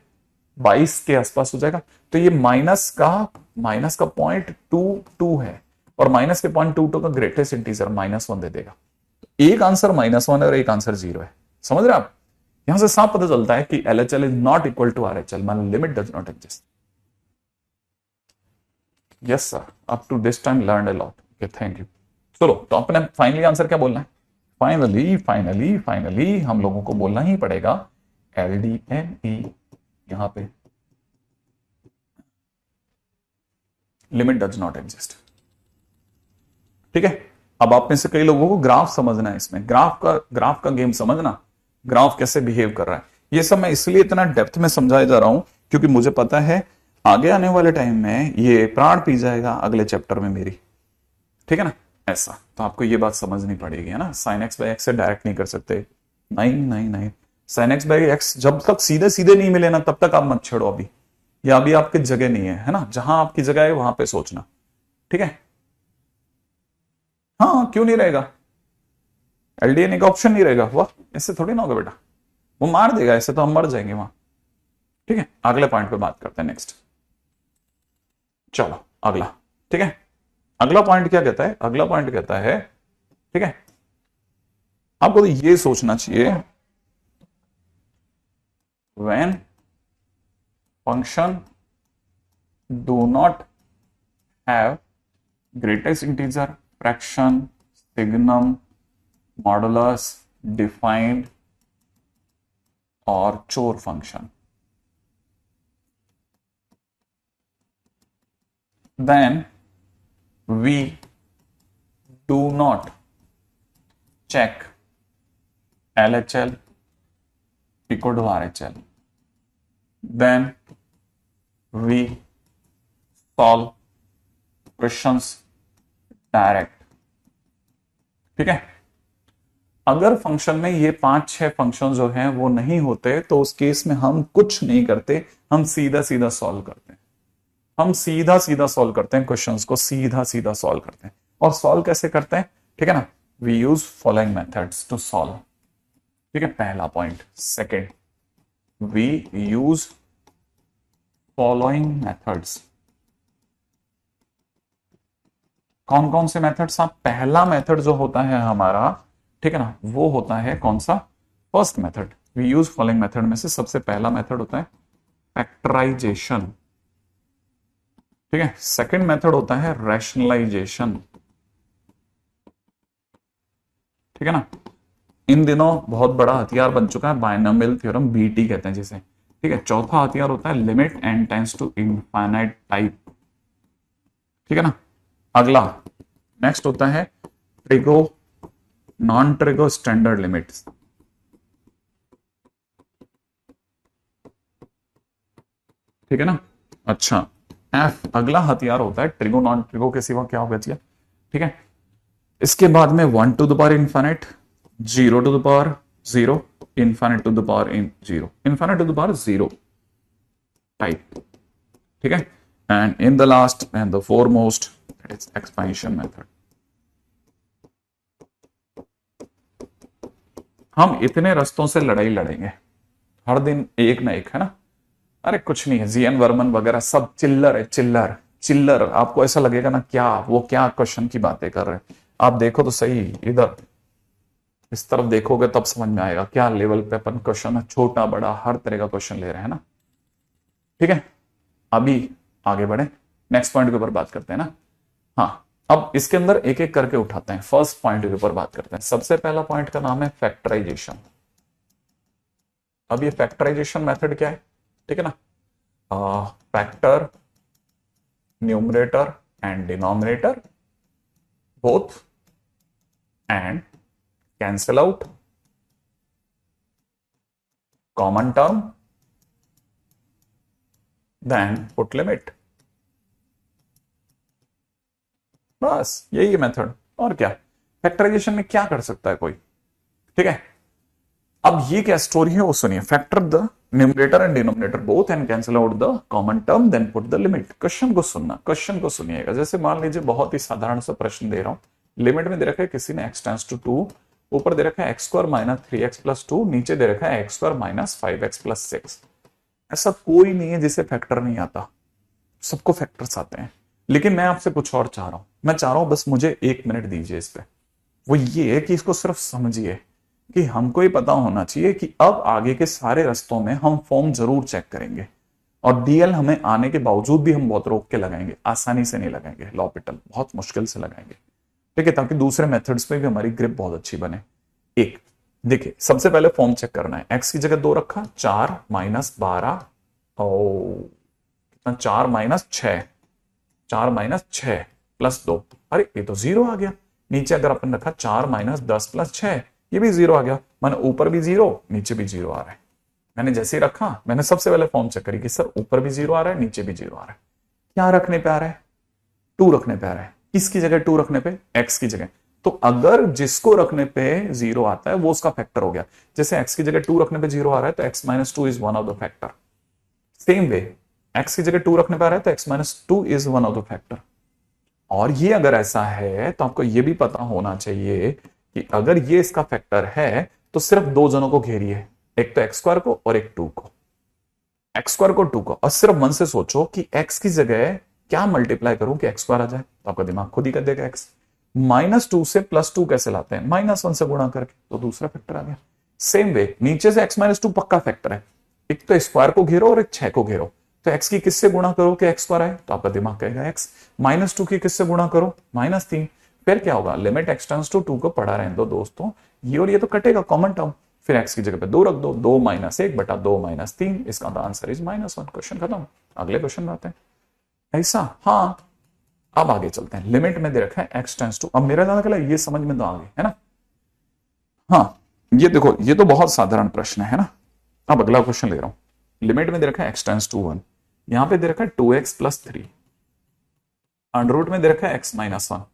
22 के आसपास हो जाएगा। तो ये माइनस का .22 है और माइनस के .22 का ग्रेटेस्ट इंटीजर -1 दे देगा। एक आंसर -1 है और एक आंसर 0 है, समझ रहे आप। यहां से साफ पता चलता है कि LHL is not equal to RHL, मान limit does not exist. Yes sir, up to this time learn a lot. Okay, thank you. चलो, तो अपने फाइनली आंसर क्या बोलना है? फाइनली हम लोगों को बोलना ही पड़ेगा LDME, यहां पे लिमिट डज नॉट एग्जिस्ट। ठीक है, अब आप में से कई लोगों को ग्राफ समझना है, इसमें ग्राफ का गेम समझना, ग्राफ कैसे बिहेव कर रहा है। ये सब मैं इसलिए इतना डेप्थ में समझाया जा रहा हूं क्योंकि मुझे पता है आगे आने वाले टाइम में ये प्राण पी जाएगा अगले चैप्टर में मेरी। ठीक है ना, ऐसा तो आपको ये बात समझनी पड़ेगी, है ना। sin x बाई एक्स से डायरेक्ट नहीं कर सकते, नहीं। sin x बाई एक्स जब तक सीधे सीधे नहीं मिले ना तब तक आप मत छेड़ो अभी, या अभी आपकी जगह नहीं है ना। जहां आपकी जगह है वहां पे सोचना, ठीक है। हाँ, क्यों नहीं रहेगा, LDN का ऑप्शन नहीं रहेगा, वाह ऐसे थोड़ी ना होगा बेटा, वो मार देगा ऐसे तो हम मर जाएंगे वहां। ठीक है, अगले पॉइंट पे बात करते हैं नेक्स्ट। चलो अगला, ठीक है। अगला पॉइंट क्या कहता है, अगला पॉइंट कहता है, ठीक है, आपको तो ये सोचना चाहिए when function do not have greatest integer, fraction, signum, modulus, defined और चोर function, then we do not check LHL equal to RHL, then we solve questions direct। ठीक है, अगर फंक्शन में ये 5-6 फंक्शन जो हैं वो नहीं होते तो उस केस में हम कुछ नहीं करते, हम सीधा सीधा सॉल्व करते हैं, हम सीधा सीधा सॉल्व करते हैं क्वेश्चंस को, सीधा सीधा सॉल्व करते हैं। और सॉल्व कैसे करते हैं, ठीक है ना, we use following methods to solve. ठीक है, पहला point. Second, we use following methods. कौन कौन से मेथड्स? आप पहला मेथड जो होता है हमारा, ठीक है ना, वो होता है कौन सा? First method. We use following method में से सबसे पहला मेथड होता है फैक्टराइजेशन। ठीक है, सेकंड मेथड होता है रैशनलाइजेशन। ठीक है ना, इन दिनों बहुत बड़ा हथियार बन चुका है बायनॉमियल थ्योरम, BT कहते हैं जिसे। ठीक है, चौथा हथियार होता है limit n tends to infinite type. ठीक है ना, अगला नेक्स्ट होता है trigo non trigo standard limits. ठीक है ना, अच्छा F अगला हथियार होता है ट्रिगो नॉन ट्रिगो के सिवा क्या होगा भैया। ठीक है, इसके बाद में 1 to the power infinite, 0 to the power 0, infinite to the power in 0, infinite to the power 0 type. ठीक है, and in the last and the foremost that is expansion method. हम इतने रस्तों से लड़ाई लड़ेंगे हर दिन एक ना एक, है ना। अरे कुछ नहीं है, जीएन वर्मन वगैरह सब चिल्लर है, चिल्लर। आपको ऐसा लगेगा ना क्या वो क्या क्वेश्चन की बातें कर रहे हैं। आप देखो तो सही, इधर इस तरफ देखोगे तब समझ में आएगा क्या लेवल पे अपन क्वेश्चन, छोटा बड़ा हर तरह का क्वेश्चन ले रहे हैं ना। ठीक है, अभी आगे बढ़े, नेक्स्ट पॉइंट के ऊपर बात करते हैं ना। हाँ, अब इसके अंदर एक एक करके उठाते हैं, फर्स्ट पॉइंट के ऊपर बात करते हैं। सबसे पहला पॉइंट का नाम है फैक्टराइजेशन। अब ये फैक्टराइजेशन मेथड क्या है, ठीक है ना, factor numerator and denominator both and cancel out common term then put limit. बस यही मेथड, और क्या। फैक्टराइजेशन में क्या कर सकता है कोई, ठीक है। अब ये क्या स्टोरी है वो सुनिए। Factor the numerator and denominator both and cancel out the common term then put the limit. Question को सुनना, क्वेश्चन को सुनिएगा। जैसे मान लीजिए बहुत ही साधारण सा प्रश्न दे रहा हूं। लिमिट में दे रखा है किसी ने x टेंड्स टू 2, ऊपर दे रखा है x square minus 3x plus 2, नीचे दे रखा है x square minus 5x plus 6। ऐसा कोई नहीं है जिसे फैक्टर नहीं आता, सबको फैक्टर्स आते हैं। लेकिन मैं आपसे कुछ और चाह रहा हूं, मैं चाह रहा हूं बस मुझे 1 मिनट दीजिए इस पे। वो ये है कि इसको सिर्फ समझिए कि हमको ये पता होना चाहिए कि अब आगे के सारे रास्तों में हम फॉर्म जरूर चेक करेंगे, और डीएल हमें आने के बावजूद भी हम बहुत रोक के लगाएंगे, आसानी से नहीं लगाएंगे। लॉपिटल बहुत मुश्किल से लगाएंगे, ठीक है, ताकि दूसरे मेथड्स पे भी हमारी ग्रिप बहुत अच्छी बने। एक देखिए, सबसे पहले फॉर्म चेक करना है। एक्स की जगह 2 रखा, 4 माइनस 12 और कितना, 4 माइनस 6, 4 माइनस 6 प्लस 2, अरे ये तो 0 आ गया। नीचे अगर अपन रखा 4 माइनस 10 प्लस 6, ये भी 0 आ गया। मैंने ऊपर भी 0 नीचे भी 0 आ रहा है। मैंने जैसे ही रखा, मैंने सबसे पहले फॉर्म चेक करी कि सर ऊपर भी 0 आ रहा है, नीचे भी 0 आ रहा है। क्या रखने पे आ रहा है? 2 रखने पे आ रहा है। किसकी जगह 2 रखने पे? x की जगह। तो अगर जिसको रखने पे 0 आता है वो उसका फैक्टर हो गया। जैसे x की जगह 2 रखने पे 0 आ रहा है तो x minus 2 is one of the factor. Same way x की जगह 2 रखने पे आ रहा है तो x minus 2 is one of the factor. और ये अगर ऐसा है तो आपको ये भी पता होना चाहिए कि अगर ये इसका फैक्टर है तो सिर्फ 2 जनों को घेरिए, एक तो एक्स स्क्वायर को और एक 2 को, एक्स स्क्वायर को 2 को। और सिर्फ मन से सोचो कि x की जगह क्या मल्टीप्लाई करूं कि एक्स स्क्वायर आ जाए, तो आपका दिमाग खुद ही कर देगा। x -2 से +2 कैसे लाते हैं? -1 से गुणा करके, तो दूसरा फैक्टर आ गया। सेम वे नीचे से x -2 पक्का फैक्टर है, एक तो स्क्वायर को घेरो और एक 6 को घेरो। तो x की किससे गुणा करो कि एक्स स्क्वायर आए, तो आपका दिमाग कहेगा x। -2 की किससे गुणा करो? -3। फिर क्या होगा? लिमिट x टेंड्स टू 2 को पढ़ा रहने दो दोस्तों, ये और ये तो कटेगा कॉमन टर्म। फिर x की जगह पे 2 रख दो, 2 - 1 बटा 2 - 3, इसका आंसर इज -1। क्वेश्चन खत्म, अगले क्वेश्चन में आते हैं। ऐसा, हाँ। अब आगे चलते हैं। लिमिट में दे रखा है x टेंड्स टू, अब मेरा जाना क्या ये समझ में तो आ गई है ना। हाँ, ये देखो, ये तो बहुत साधारण प्रश्न है ना। अब अगला क्वेश्चन ले रहा हूं। लिमिट में दे रखा है x टेंड्स टू 1, यहां पे दे रखा है 2x प्लस 3, अंडर रूट में दे रखा है x माइनस 1,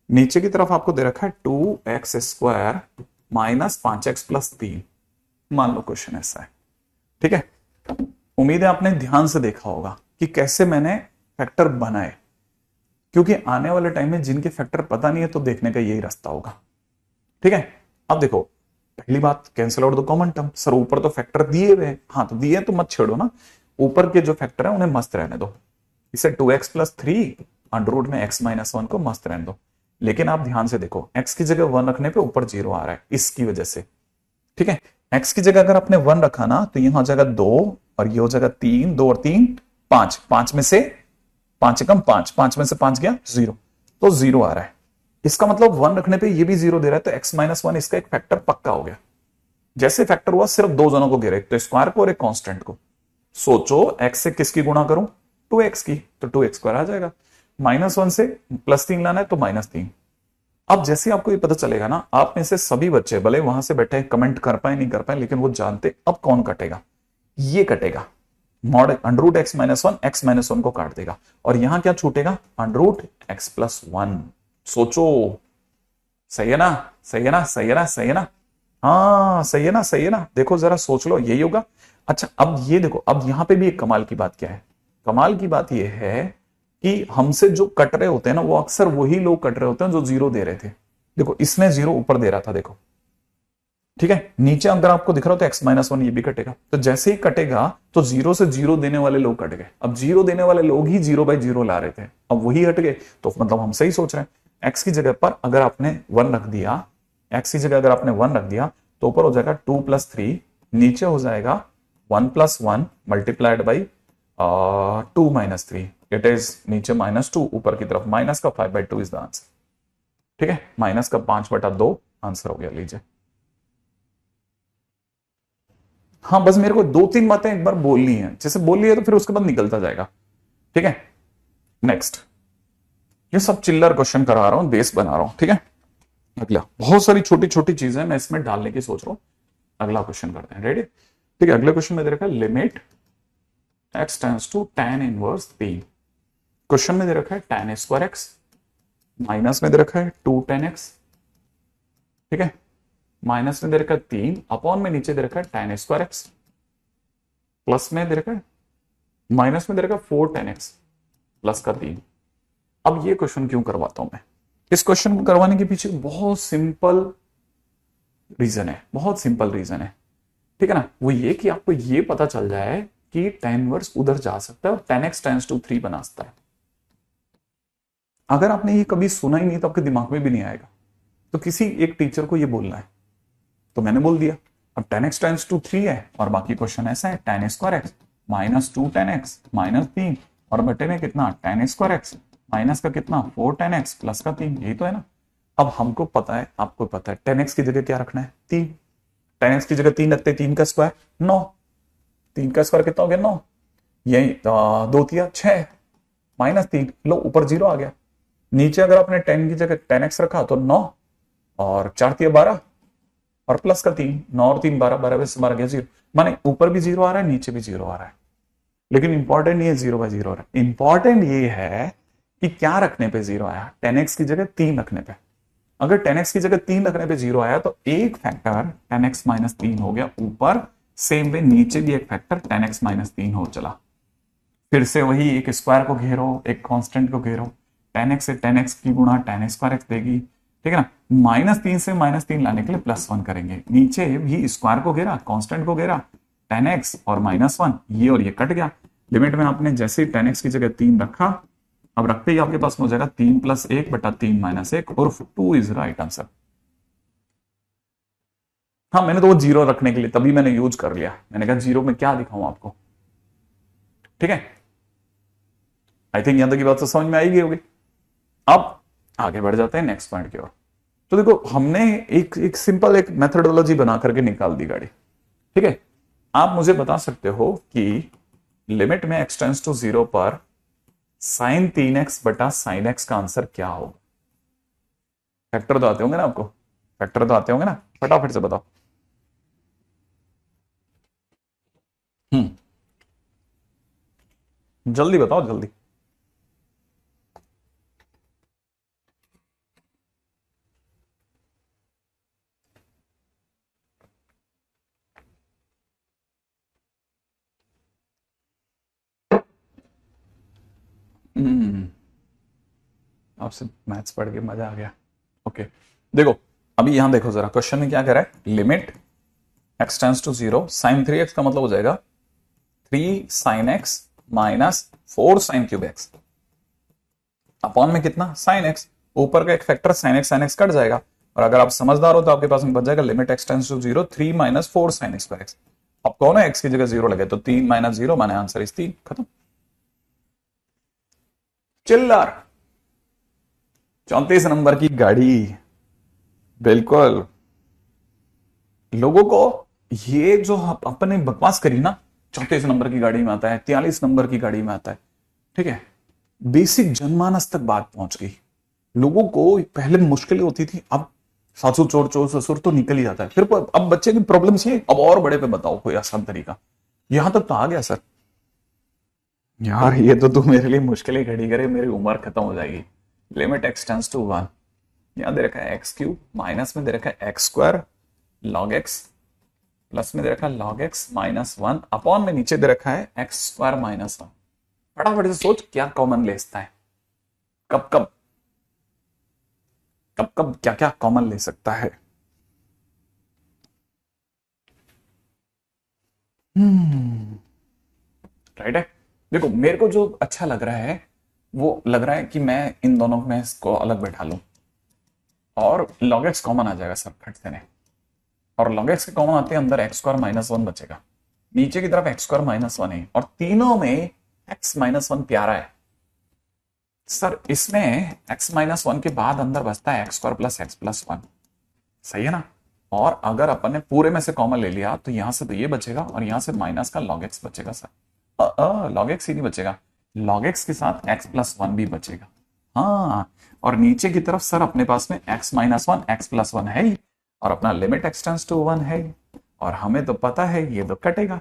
नीचे की तरफ आपको दे रखा है 2x square minus 5x plus 3। मान लो क्वेश्चन ऐसा है, ठीक है। उम्मीद है आपने ध्यान से देखा होगा कि कैसे मैंने फैक्टर बनाए, क्योंकि आने वाले टाइम में जिनके फैक्टर पता नहीं है तो देखने का यही रास्ता होगा, ठीक है। अब देखो, पहली बात, cancel out the common term. Sir ऊपर तो फैक्टर दिए हुए हैं, हाँ तो दिए तो मत छेड़ो ना, ऊपर के जो फैक्टर है उन्हें मस्त रहने दो। इसे 2x प्लस 3 अंडर रूट में x माइनस 1 को मस्त रहने दो। लेकिन आप ध्यान से देखो, x की जगह 1 रखने पे ऊपर 0 आ रहा है इसकी वजह से, ठीक है। x की जगह अगर आपने 1 रखा ना तो यहां हो जाएगा 2 और ये हो जाएगा 3, 2 और 3 5, 5 में से 5 कम 5, 5 में से 5 गया 0, तो 0 आ रहा है। इसका मतलब 1 रखने पे ये भी 0 दे रहा है, तो x माइनस 1 इसका एक फैक्टर पक्का हो गया। जैसे फैक्टर हुआ, सिर्फ 2 जनों को घेरे, एक तो स्क्वायर को और एक कांस्टेंट को। सोचो x से किसकी गुणा करूं? 2x की, तो 2x स्क्वायर आ जाएगा। -1 से +3 लाना है तो -3। अब जैसे आपको ये पता चलेगा ना, आप में से सभी बच्चे भले वहां से बैठे कमेंट कर पाए नहीं कर पाए, लेकिन वो जानते अब कौन कटेगा, ये कटेगा। Mod under root x minus 1 को काट देगा, और यहां क्या छूटेगा? Under root x plus 1। सोचो, सही है ना, सही है ना, सही है ना, सही है ना, हाँ सही है ना, सही है ना। देखो जरा सोच लो, यही होगा। अच्छा अब ये देखो, अब यहां पे भी एक कमाल की बात क्या है? कमाल की बात यह है कि हमसे जो कट रहे होते हैं ना, वो अक्सर वही लोग कट रहे होते हैं जो 0 दे रहे थे। देखो इसने 0 ऊपर दे रहा था, देखो, ठीक है। नीचे अगर आपको दिख रहा हो तो x माइनस 1 ये भी कटेगा, तो जैसे ही कटेगा तो 0 से 0 देने वाले लोग कट गए। अब 0 देने वाले लोग ही 0/0 ला रहे थे, अब वही हट गए, तो मतलब हम सही सोच रहे हैं। x की जगह पर अगर आपने 1 रख दिया, x की जगह अगर आपने 1 रख दिया तो ऊपर हो जाएगा 2 + 3, नीचे हो जाएगा 1 + 1 मल्टीप्लाइड बाई 2 - 3, इट इज नीचे -2, ऊपर की तरफ माइनस का 5/2 इज द आंसर, ठीक है। माइनस का 5/2 आंसर हो गया, लीजिए। हाँ बस मेरे को 2-3 बातें एक बार बोलनी है, जैसे बोल लिया तो फिर उसके बाद निकलता जाएगा, ठीक है। नेक्स्ट, ये सब चिल्लर क्वेश्चन करा रहा हूं, बेस बना रहा हूं, ठीक है। अगला, बहुत सारी छोटी छोटी चीजें मैं इसमें डालने की सोच रहा हूं। अगला क्वेश्चन करते हैं, रेडी, ठीक है। अगले क्वेश्चन में दे रखा है limit x tends to tan inverse p। Question में दे रखा है tan स्क्वायर x, माइनस में दे रखा है 2 tan x, ठीक है। माइनस में दे रखा है 3, अपॉन में नीचे दे रखा है tan स्क्वायर एक्स, प्लस में दे रखा है, माइनस में दे रखा है 4 tan x प्लस का 3। अब ये क्वेश्चन क्यों करवाता हूं मैं? इस क्वेश्चन को करवाने के पीछे बहुत सिंपल रीजन है, बहुत सिंपल रीजन है, ठीक है ना। वो ये कि आपको ये पता चल जाए कि tan इनवर्स उधर जा सकता है और tan x टेंड्स टू 3 बना सकता है। अगर आपने ये कभी सुना ही नहीं तो आपके दिमाग में भी नहीं आएगा। तो किसी एक टीचर को ये बोलना है, तो मैंने बोल दिया। अब tan x टेंड्स टू 3 है और बाकी क्वेश्चन ऐसा है tan square x minus 2 tan x minus 3 और बटे में कितना tan स्क्वायर एक्स माइनस का कितना 4 tan x प्लस का 3, यही तो है ना। अब हमको पता है, आपको पता है tan x की जगह क्या रखना है 3, tan x की जगह 3 रखते, 3 का स्क्वायर 9, 3 का स्क्वायर कितना हो गया 9, यही 2 तिया 6 माइनस 3, लो ऊपर 0 आ गया। नीचे अगर आपने 10 की जगह tan x रखा तो 9 और 4 तिया 12 और प्लस का 3, 9 और 3 12, 12 से 12 गया 0, माने ऊपर भी 0 आ रहा है नीचे भी 0 आ रहा है। लेकिन इंपॉर्टेंट नहीं है 0 बाय 0 आ रहा है, इंपॉर्टेंट ये है कि क्या रखने पे 0 आया। tan x की जगह 3 रखने पे, अगर tan x की जगह 3 रखने पे 0 आया तो एक फैक्टर tan x माइनस 3 हो गया ऊपर, सेम वे नीचे भी एक फैक्टर tan x माइनस 3 हो चला। फिर से वही एक स्क्वायर को घेरो, एक कांस्टेंट को घेरो, tan x से tan x की गुणा tan स्क्वायर x देगी, ठीक है ना। -3 से -3 लाने के लिए +1 करेंगे, नीचे भी स्क्वायर को घेरा, कांस्टेंट को घेरा, tan x और -1, ये और ये कट गया। लिमिट में आपने जैसे ही tan x की जगह 3 रखा, अब रखते ही आपके पास हो जाएगा 3 + 1 बटा 3 - 1 और 2 इज राइट आंसर। हाँ, मैंने तो वो 0 रखने के लिए तभी मैंने यूज कर लिया, मैंने कहा 0 में क्या दिखाऊं आपको, ठीक है। आई थिंक यहां तक की बात तो समझ में आएगी होगी। अब आगे बढ़ जाते हैं नेक्स्ट पॉइंट की ओर। तो देखो, हमने एक सिंपल एक मेथोडोलॉजी बना करके निकाल दी गाड़ी, ठीक है। आप मुझे बता सकते हो कि लिमिट में x टेंड्स टू 0 पर sin 3x बटा sin x का आंसर क्या होगा? फैक्टर तो आते होंगे ना आपको, फैक्टर तो आते होंगे ना, फटाफट से बताओ। जल्दी बताओ जल्दी। आपसे मैथ्स पढ़ के मजा आ गया। ओके, देखो अभी यहां देखो जरा, क्वेश्चन में क्या कह रहा है, limit x tends to 0 sin 3x का मतलब हो जाएगा 3 sin x minus 4 sin cube x upon में कितना sin x, ऊपर का एक फैक्टर sin x कट जाएगा, और अगर आप समझदार हो तो आपके पास में बच जाएगा limit x tends to 0 3 - 4 sin x पर x। अब कौन है x की जगह 0 लगे तो 3 - 0 माने आंसर इज 3, खत्म। चिल्लर 34 नंबर की गाड़ी, बिल्कुल। लोगों को ये जो अपने बकवास करी ना, 34 नंबर की गाड़ी में आता है, 43 नंबर की गाड़ी में आता है, ठीक है, बेसिक जनमानस तक बात पहुंच गई। लोगों को पहले मुश्किलें होती थी, अब सासू चोर चोर ससुर तो निकल ही जाता है। फिर अब बच्चे की प्रॉब्लम्स ये, अब और बड़े पे बताओ कोई आसान तरीका, यहां तक तो आ गया सर। यार ये तो तू मेरे लिए मुश्किलें खड़ी करे, मेरी उम्र खत्म हो जाएगी। लिमिट x टेंड्स टू 1, यहां दे रखा है x3, माइनस में दे रखा है x² log x, प्लस में दे रखा है log x -1, अपॉन में नीचे दे रखा है x² -1। फटाफट से सोच क्या कॉमन ले सकता है, कब कब कब कब क्या क्या कॉमन ले सकता है। राइट है। देखो मेरे को जो अच्छा लग रहा है, वो लग रहा है कि मैं इन दोनों में इसको अलग बैठा लूं और log x कॉमन आ जाएगा सर फट से नहीं, और log x के कॉमन आते हैं अंदर x² -1 बचेगा, नीचे की तरफ x² -1 है, और तीनों में x -1 प्यारा है सर। इसमें x -1 के बाद अंदर बचता है x² + x + 1, सही है ना। और अगर अपन ने पूरे में से कॉमन ले लिया तो यहां से तो ये बचेगा और यहां से माइनस का log x बचेगा सर। log x ही नहीं बचेगा, log x के साथ x + 1 भी बचेगा। हाँ, और नीचे की तरफ सर अपने पास में x -1 x + 1 है ही, और अपना लिमिट x टेंड्स टू 1 है, और हमें तो पता है ये तो कटेगा,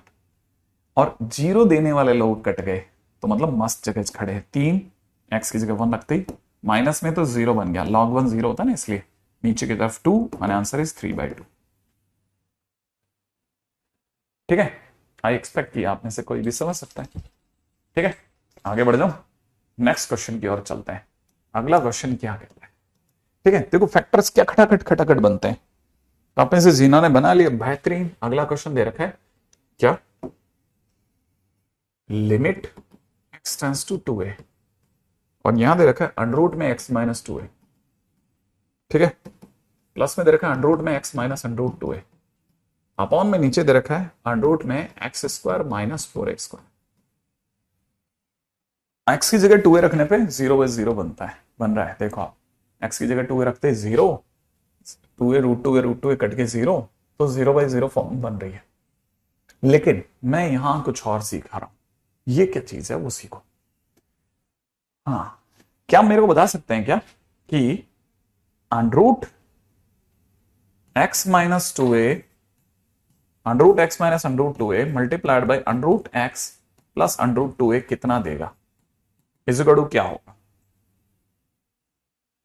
और 0 देने वाले लोग कट गए तो मतलब मस्त जगह खड़े हैं। 3 x की जगह 1 रखते ही माइनस में तो 0 बन गया, log 1 0 होता है ना, इसलिए नीचे की तरफ 2 माने आंसर इज 3/2। ठीक है, आई एक्सपेक्ट कि आप में से कोई भी समझ सकता है। ठीक है, आगे बढ़ जाओ, नेक्स्ट क्वेश्चन की ओर चलते हैं। अगला क्वेश्चन क्या कहता है? ठीक है, देखो फैक्टर्स क्या खटाखट खटाखट बनते हैं, तो आप में से जीना ने बना लिया, बेहतरीन। अगला क्वेश्चन दे रखा है क्या, limit x tends to 2a, और यहां दे रखा है अंडर रूट में x माइनस 2a। ठीक है, प्लस में दे रखा है अंडर रूट में x minus under root 2a, upon में नीचे दे रखा है अंडर रूट में x square minus 4x square. x की जगह 2a रखने पे 0/0 बनता है, बन रहा है। देखो आप x की जगह 2a रखते हैं 0, 2a रूट 2a कट के 0, तो 0/0 फॉर्म बन रही है। लेकिन मैं यहां कुछ और सीखा रहा हूं, ये क्या चीज है वो सीखो। हाँ, क्या मेरे को बता सकते हैं क्या कि under root x minus 2a, under root x minus under root 2a multiplied by under root x plus under root 2a कितना देगा, इज इक्वल टू क्या होगा?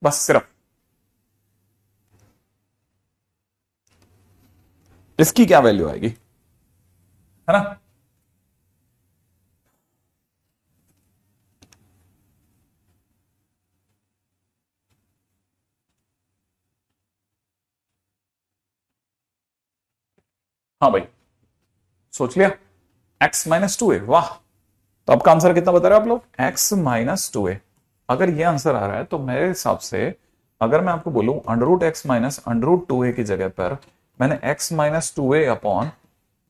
बस सिर्फ इसकी क्या वैल्यू आएगी, है ना? हाँ भाई, सोच लिया, x माइनस 2a, वाह। तो आपका आंसर कितना बता रहे हो आप लोग, x माइनस 2a। अगर ये आंसर आ रहा है तो मेरे हिसाब से अगर मैं आपको बोलूं under root x minus under root 2a की जगह पर मैंने x minus 2a upon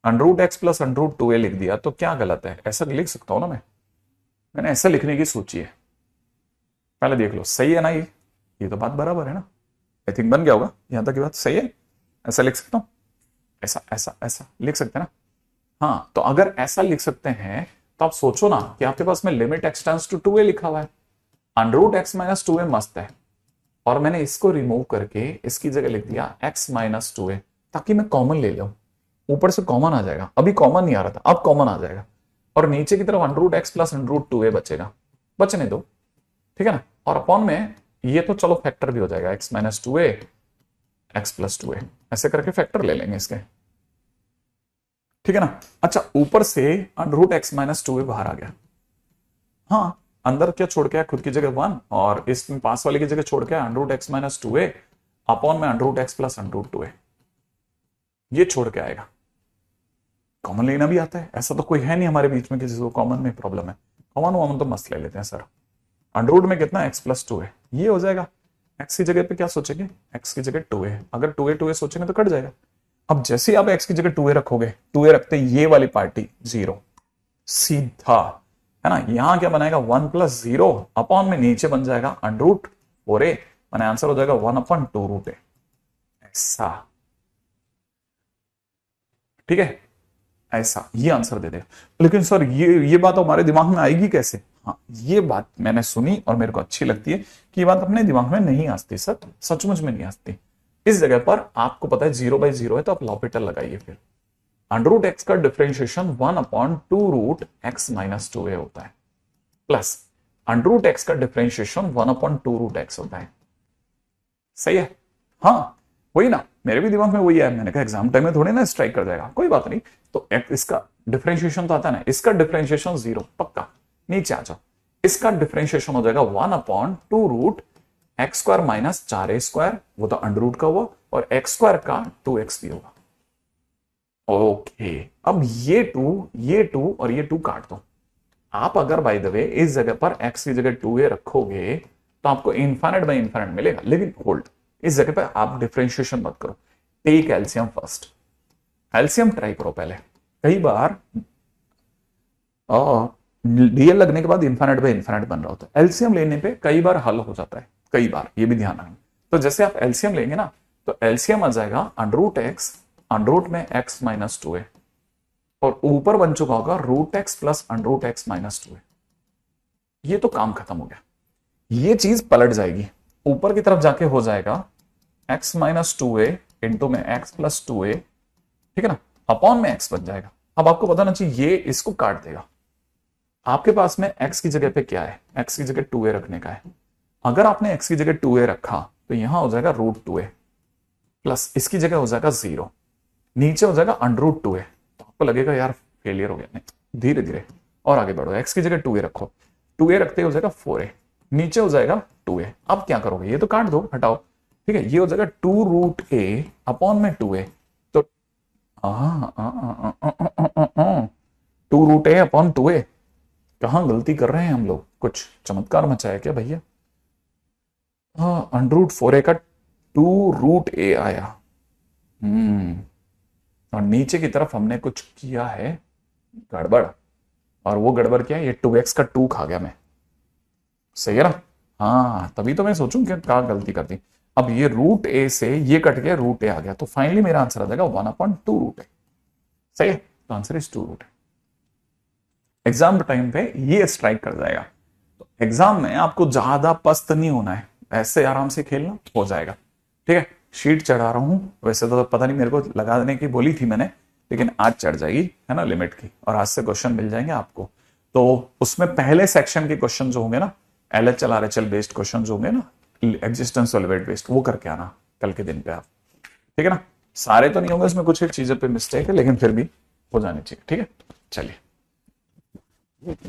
under root x plus under root 2a लिख दिया, तो क्या गलत है? ऐसा लिख सकता हूं ना मैंने ऐसा लिखने की सोची है, पहले देख लो सही है ना? ये तो बात बराबर है ना? आई थिंक बन गया होगा, यहां तक की बात सही है। ऐसा लिख सकता हूं, ऐसा ऐसा ऐसा लिख सकते हैं ना? हाँ, तो अगर ऐसा लिख सकते हैं तो आप सोचो ना कि आपके पास में limit x tends to 2a लिखा हुआ है, under root x minus 2a मस्त है, और मैंने इसको रिमूव करके इसकी जगह लिख दिया x माइनस 2a, ताकि मैं कॉमन ले लूं। ऊपर से कॉमन आ जाएगा, अभी कॉमन नहीं आ रहा था, अब कॉमन आ जाएगा, और नीचे की तरफ under root x plus under root 2a बचेगा, बचने दो। ठीक है ना? और अपॉन में ये तो चलो फैक्टर भी हो जाएगा, x minus 2a x plus 2a, ऐसे करके फैक्टर ले लेंगे इसके। ठीक है ना? अच्छा, ऊपर से under root x minus 2a बाहर आ गया। हाँ, अंदर क्या छोड़ के आया, खुद की जगह 1, और इस पास वाले की जगह छोड़ के under root x minus 2a upon में under root x plus under root 2a, ये छोड़ के आएगा। कॉमन लेना भी आता है, ऐसा तो कोई है नहीं हमारे बीच में किसी को कॉमन में प्रॉब्लम है। कॉमन वॉमन तो मस्त ले लेते हैं सर। अंडर रूट में कितना, एक्स प्लस 2a, ये हो जाएगा। एक्स की जगह पे क्या सोचेंगे, एक्स की जगह 2a, अगर 2a सोचेंगे तो कट जाएगा। अब जैसे ही आप एक्स की जगह 2a रखोगे, 2a रखते ये वाली पार्टी 0, सीधा, है ना? यहां क्या बनाएगा, 1 प्लस 0 अपॉन में नीचे बन जाएगा अंडर रूट 4a, मैंने आंसर हो जाएगा 1 अपॉन 2 रूट a, ऐसा। ठीक है, ऐसा ये आंसर दे दे। लेकिन सर ये बात हमारे दिमाग में आएगी कैसे? हाँ, ये बात मैंने सुनी और मेरे को अच्छी लगती है कि ये बात अपने दिमाग में नहीं आती सर, सचमुच में नहीं आती। इस जगह पर आपको पता है 0/0 है, तो आप लॉपिटल लगाइए। फिर अंडर रूट एक्स का differentiation 1 upon 2 root x minus 2a होता है, प्लस अंडर रूट एक्स का डिफरेंशिएशन 1 अपॉन 2 रूट एक्स होता है। सही है? हाँ, वही ना, मेरे भी दिमाग में वही है। मैंने कहा एग्जाम टाइम में थोड़ी ना स्ट्राइक कर जाएगा, कोई बात नहीं। तो इसका डिफरेंशिएशन तो आता है ना, इसका डिफरेंशिएशन 0 पक्का, नीचे आ जाओ। इसका डिफरेंशिएशन हो जाएगा 1 upon 2 root x square minus 4a square, वो तो अंडर रूट का हुआ, और एक्स स्क्वायर का 2x भी होगा। ओके, अब ये 2 और ये 2 काट दो। आप अगर बाय द वे इस जगह पर x की जगह 2a रखोगे तो आपको इनफाइनाइट बाय इनफाइनाइट मिलेगा, लेकिन होल्ड, इस जगह पर आप डिफरेंशिएशन मत करो, take LCM first. LCM try करो पहले। कई बार डीएल लगने के बाद इनफाइनाइट बाय इनफाइनाइट बन रहा होता है, एलसीएम लेने पे कई बार हल हो जाता है, कई बार, ये भी ध्यान रखना। तो जैसे आप एलसीएम लेंगे ना, तो एलसीएम आ जाएगा under root x, under root में x माइनस 2a, और ऊपर बन चुका होगा root x plus under root x minus 2a। ये तो काम खत्म हो गया, ये चीज पलट जाएगी, ऊपर की तरफ जाके हो जाएगा x माइनस 2a इंटू में x प्लस 2a, ठीक है ना, अपॉन में x बन जाएगा। अब आपको बताना चाहिए ये इसको काट देगा। आपके पास में x की जगह पे क्या है, x की जगह 2a रखने का है। अगर आपने x की जगह 2a रखा तो यहां हो जाएगा रूट 2a, प्लस इसकी जगह हो जाएगा 0, नीचे हो जाएगा अंडर रूट 2a। तो आपको लगेगा यार फेलियर हो गया, नहीं धीरे धीरे और आगे बढ़ो। x की जगह 2a रखो, 2a रखते हो जाएगा 4a, नीचे हो जाएगा 2a। अब क्या करोगे, ये तो काट दो, हटाओ, ठीक है, ये हो जाएगा 2√a अपॉन में 2a। तो 2√a अपॉन 2a, कहां गलती कर रहे हैं हम लोग, कुछ चमत्कार मचाया क्या भैया। हाँ, √4a का 2√a आया। और नीचे की तरफ हमने कुछ किया है गड़बड़, और वो गड़बड़ क्या है, ये 2x का 2 खा गया मैं, सही है ना। हाँ, तभी तो मैं सोचूं कि क्या गलती कर दी। अब ये √a से ये कट गया, √a आ गया, तो फाइनली मेरा आंसर आ जाएगा 1/2√a। सही है, तो answer is 2√a। Exam time पे ये स्ट्राइक कर जाएगा। तो एग्जाम में आपको ज्यादा पस्त नहीं होना है, ऐसे आराम से खेलना हो जाएगा, ठीक है। शीट चढ़ा रहा हूं, वैसे तो पता नहीं, मेरे को लगा देने की बोली थी मैंने, लेकिन आज चढ़ जाएगी, है ना, लिमिट की, और आज से क्वेश्चन मिल जाएंगे आपको। तो उसमें पहले सेक्शन के क्वेश्चन जो होंगे ना, LHL RHL बेस्ड क्वेश्चन जो होंगे ना, एग्जिस्टेंस वेट बेस्ड, वो करके आना कल के दिन पे आप, ठीक है ना। सारे तो नहीं होंगे, उसमें कुछ एक चीजों पे मिस्टेक है, लेकिन फिर भी हो जानी चाहिए, ठीक है। चलिए।